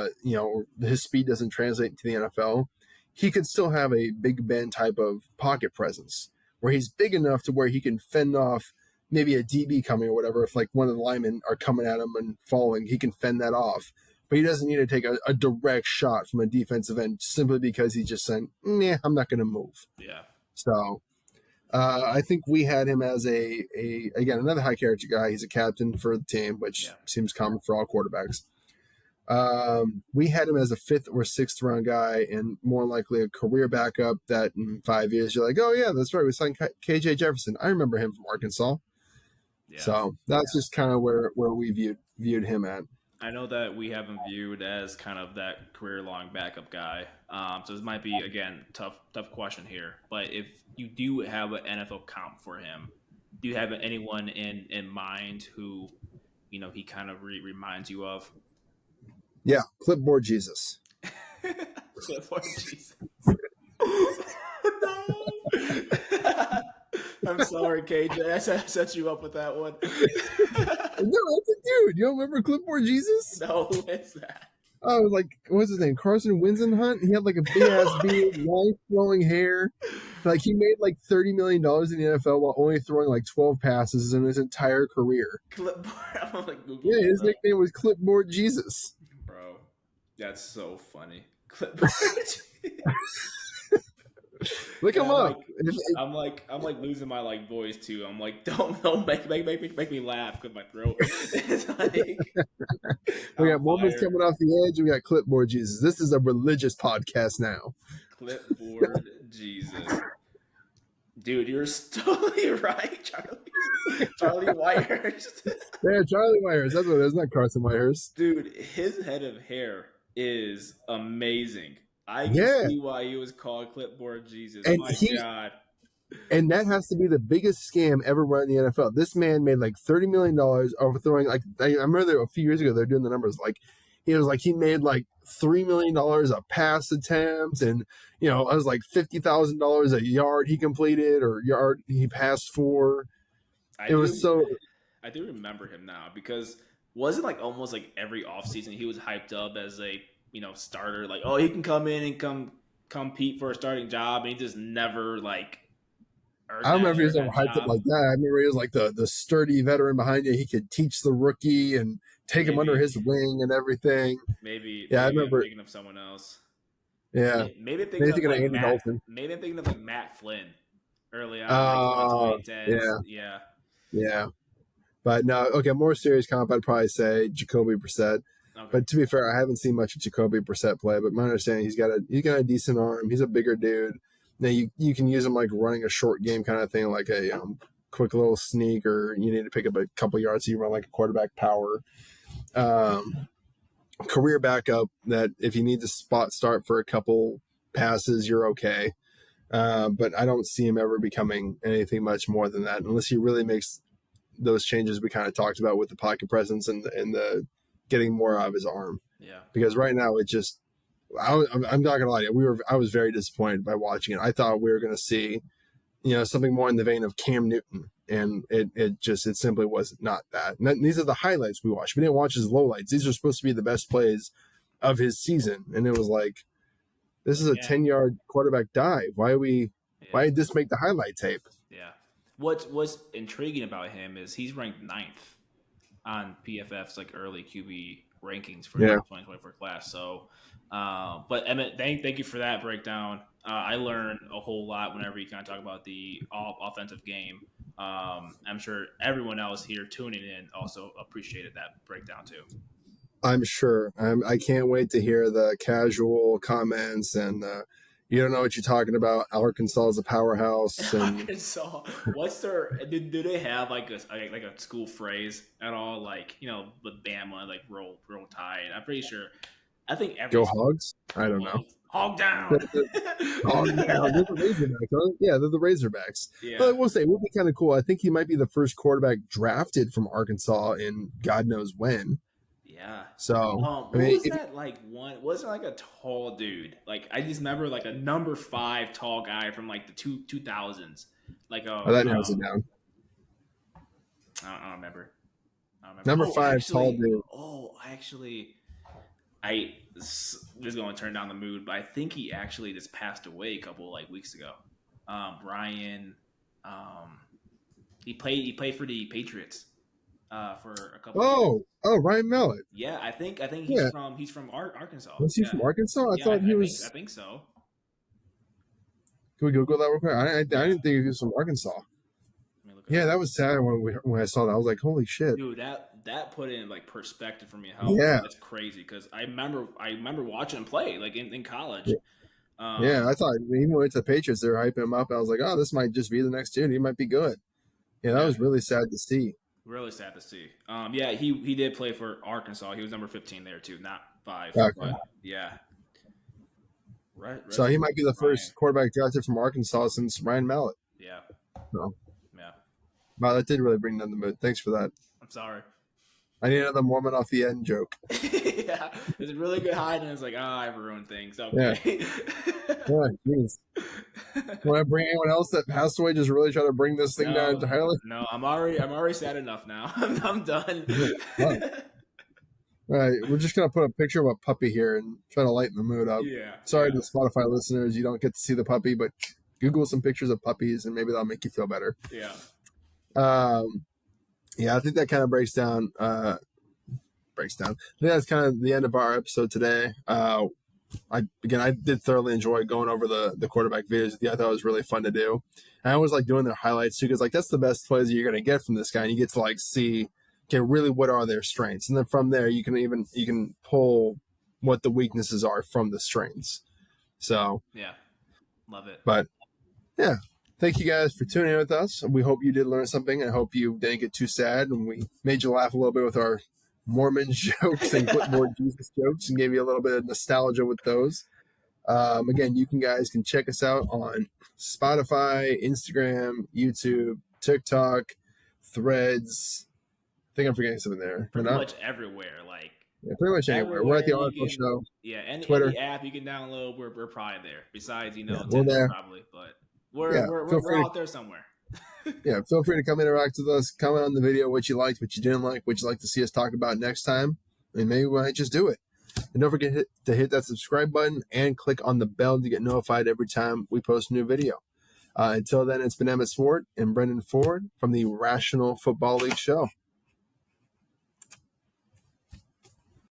his speed doesn't translate to the NFL, he could still have a Big Ben type of pocket presence where he's big enough to where he can fend off maybe a DB coming or whatever. If like one of the linemen are coming at him and falling, he can fend that off. But he doesn't need to take a direct shot from a defensive end simply because he's just saying, nah, I'm not going to move. Yeah. So I think we had him as again, another high character guy. He's a captain for the team, which seems common for all quarterbacks. We had him as a 5th or 6th round guy, and more likely a career backup that in 5 years you're like, oh, yeah, that's right. We signed KJ Jefferson. I remember him from Arkansas. Yeah. So that's just kind of where we viewed him at. I know that we have him viewed as kind of that career-long backup guy. So this might be, again, tough question here. But if you do have an NFL comp for him, do you have anyone in mind who, he kind of reminds you of? Yeah, Clipboard Jesus. Clipboard Jesus. No. I'm sorry, KJ. I set you up with that one. No, that's a dude. You don't remember Clipboard Jesus? No, who is that? Oh, like what's his name? Carson Winston. He had like a big ass beard, long flowing hair. Like he made like $30 million in the NFL while only throwing like 12 passes in his entire career. Clipboard. I'm like Google. Yeah, his nickname was Clipboard Jesus. Bro, that's so funny. Clipboard. Look him up. I'm like losing my like voice too. I'm like, don't make me laugh because my throat. It's like, we got moments coming off the edge. We got Clipboard Jesus. This is a religious podcast now. Clipboard Jesus. Dude, you're totally right, Charlie. Charlie Whitehurst. Yeah, Charlie Whitehurst. That's what it is, not Carson Whitehurst. Dude, his head of hair is amazing. I can see why he was called Clipboard Jesus. And my God. And that has to be the biggest scam ever run in the NFL. This man made like $30 million overthrowing. Like I remember a few years ago, they're doing the numbers. Like he made like $3 million a pass attempt, and it was like $50,000 a yard he completed or yard he passed for. I do remember him now because wasn't like almost like every offseason he was hyped up as a starter, like, oh, he can come in and compete for a starting job, and he just never like. I don't remember he was ever hyped up like that. I remember he was like the sturdy veteran behind you. He could teach the rookie and take him under his wing and everything. Maybe I remember I'm thinking of someone else. Yeah, maybe I'm thinking of like Andy Dalton. Maybe I'm thinking of like Matt Flynn early on. Oh, yeah. But no, okay. More serious comp, I'd probably say Jacoby Brissett. Okay. But to be fair, I haven't seen much of Jacoby Brissett play. But my understanding, he's got a decent arm. He's a bigger dude. Now you can use him like running a short game kind of thing, like a quick little sneak, or you need to pick up a couple yards, so you run like a quarterback power. Career backup that if you need to spot start for a couple passes, you're okay. But I don't see him ever becoming anything much more than that, unless he really makes those changes we kind of talked about with the pocket presence and the getting more out of his arm. Yeah. Because right now it just. I'm not gonna lie to you. I was very disappointed by watching it. I thought we were gonna see, something more in the vein of Cam Newton, and it simply was not that. And these are the highlights we watched. We didn't watch his lowlights. These are supposed to be the best plays of his season, and it was like, this is a 10-yard quarterback dive. Why did this make the highlight tape? Yeah. What's intriguing about him is he's ranked 9th on PFF's like early QB rankings for the 2024 class. So. But Emmett, thank you for that breakdown. I learned a whole lot whenever you kind of talk about the offensive game. I'm sure everyone else here tuning in also appreciated that breakdown too. I'm sure. I can't wait to hear the casual comments and you don't know what you're talking about. Arkansas is a powerhouse. And... Arkansas. What's their? Do they have like a school phrase at all? Like with Bama, like roll tide. I'm pretty sure. I think go Hogs. I don't know. Hog down. Hog down. They're the Razorbacks, huh? Yeah, they're the Razorbacks. Yeah. But I will say, it would be kind of cool. I think he might be the first quarterback drafted from Arkansas in God knows when. Yeah. So, was that like one? Wasn't like a tall dude? Like I just remember like a number 5 tall guy from like the 2000s. Like that narrows it down. I don't remember. Number 5 tall dude. This is going to turn down the mood, but I think he actually just passed away a couple like weeks ago. Brian, he played for the Patriots for a couple. Ryan Mallett. Yeah, I think he's from Arkansas. Was he from Arkansas? I thought he was. I think so. Can we Google that real quick? I didn't think he was from Arkansas. Yeah, that was sad when I saw that. I was like, holy shit. Dude, that put in like perspective for me. That's crazy because I remember watching him play like in college. Yeah. I thought even when we went to the Patriots, they were hyping him up. I was like, oh, this might just be the next dude. He might be good. Yeah, that was really sad to see. Really sad to see. Yeah, he did play for Arkansas. He was number 15 there too, not 5. Okay. But yeah. Right. So he might be the first quarterback drafted from Arkansas since Ryan Mallett. Yeah. So. Yeah. Wow, that did really bring down the mood. Thanks for that. I'm sorry. I need another Mormon off the end joke. Yeah, it's a really good hide, and it's like, oh, I've ruined things. Yeah. Okay. Yeah, jeez. Want to bring anyone else that passed away? Just really try to bring this thing down entirely. No, I'm already sad enough now. I'm done. All right, we're just gonna put a picture of a puppy here and try to lighten the mood up. Yeah. Sorry yeah. to Spotify listeners, you don't get to see the puppy, but Google some pictures of puppies and maybe that'll make you feel better. Yeah. Yeah, I think that kind of breaks down. I think that's kind of the end of our episode today. I did thoroughly enjoy going over the quarterback videos with you. I thought it was really fun to do. And I always like doing their highlights too, because like that's the best plays you're gonna get from this guy, and you get to like see, okay, really what are their strengths, and then from there you can pull what the weaknesses are from the strengths. So yeah, love it. But yeah, thank you guys for tuning in with us. We hope you did learn something. I hope you didn't get too sad, and we made you laugh a little bit with our Mormon jokes and more Jesus jokes and gave you a little bit of nostalgia with those. Again, you guys can check us out on Spotify, Instagram, YouTube, TikTok, Threads. I think I'm forgetting something there. Pretty much everywhere. Yeah, pretty much anywhere. We're at the Article Show. Yeah, Twitter. Any app you can download, we're probably there. Besides, we're there. Probably, but we're out there somewhere. Yeah, feel free to come interact with us. Comment on the video what you liked, what you didn't like, what you'd like to see us talk about next time, and maybe we might just do it. And don't forget to hit that subscribe button and click on the bell to get notified every time we post a new video. Until then, it's been Emmett Swarat and Brendyn Ford from the Rational Football League Show.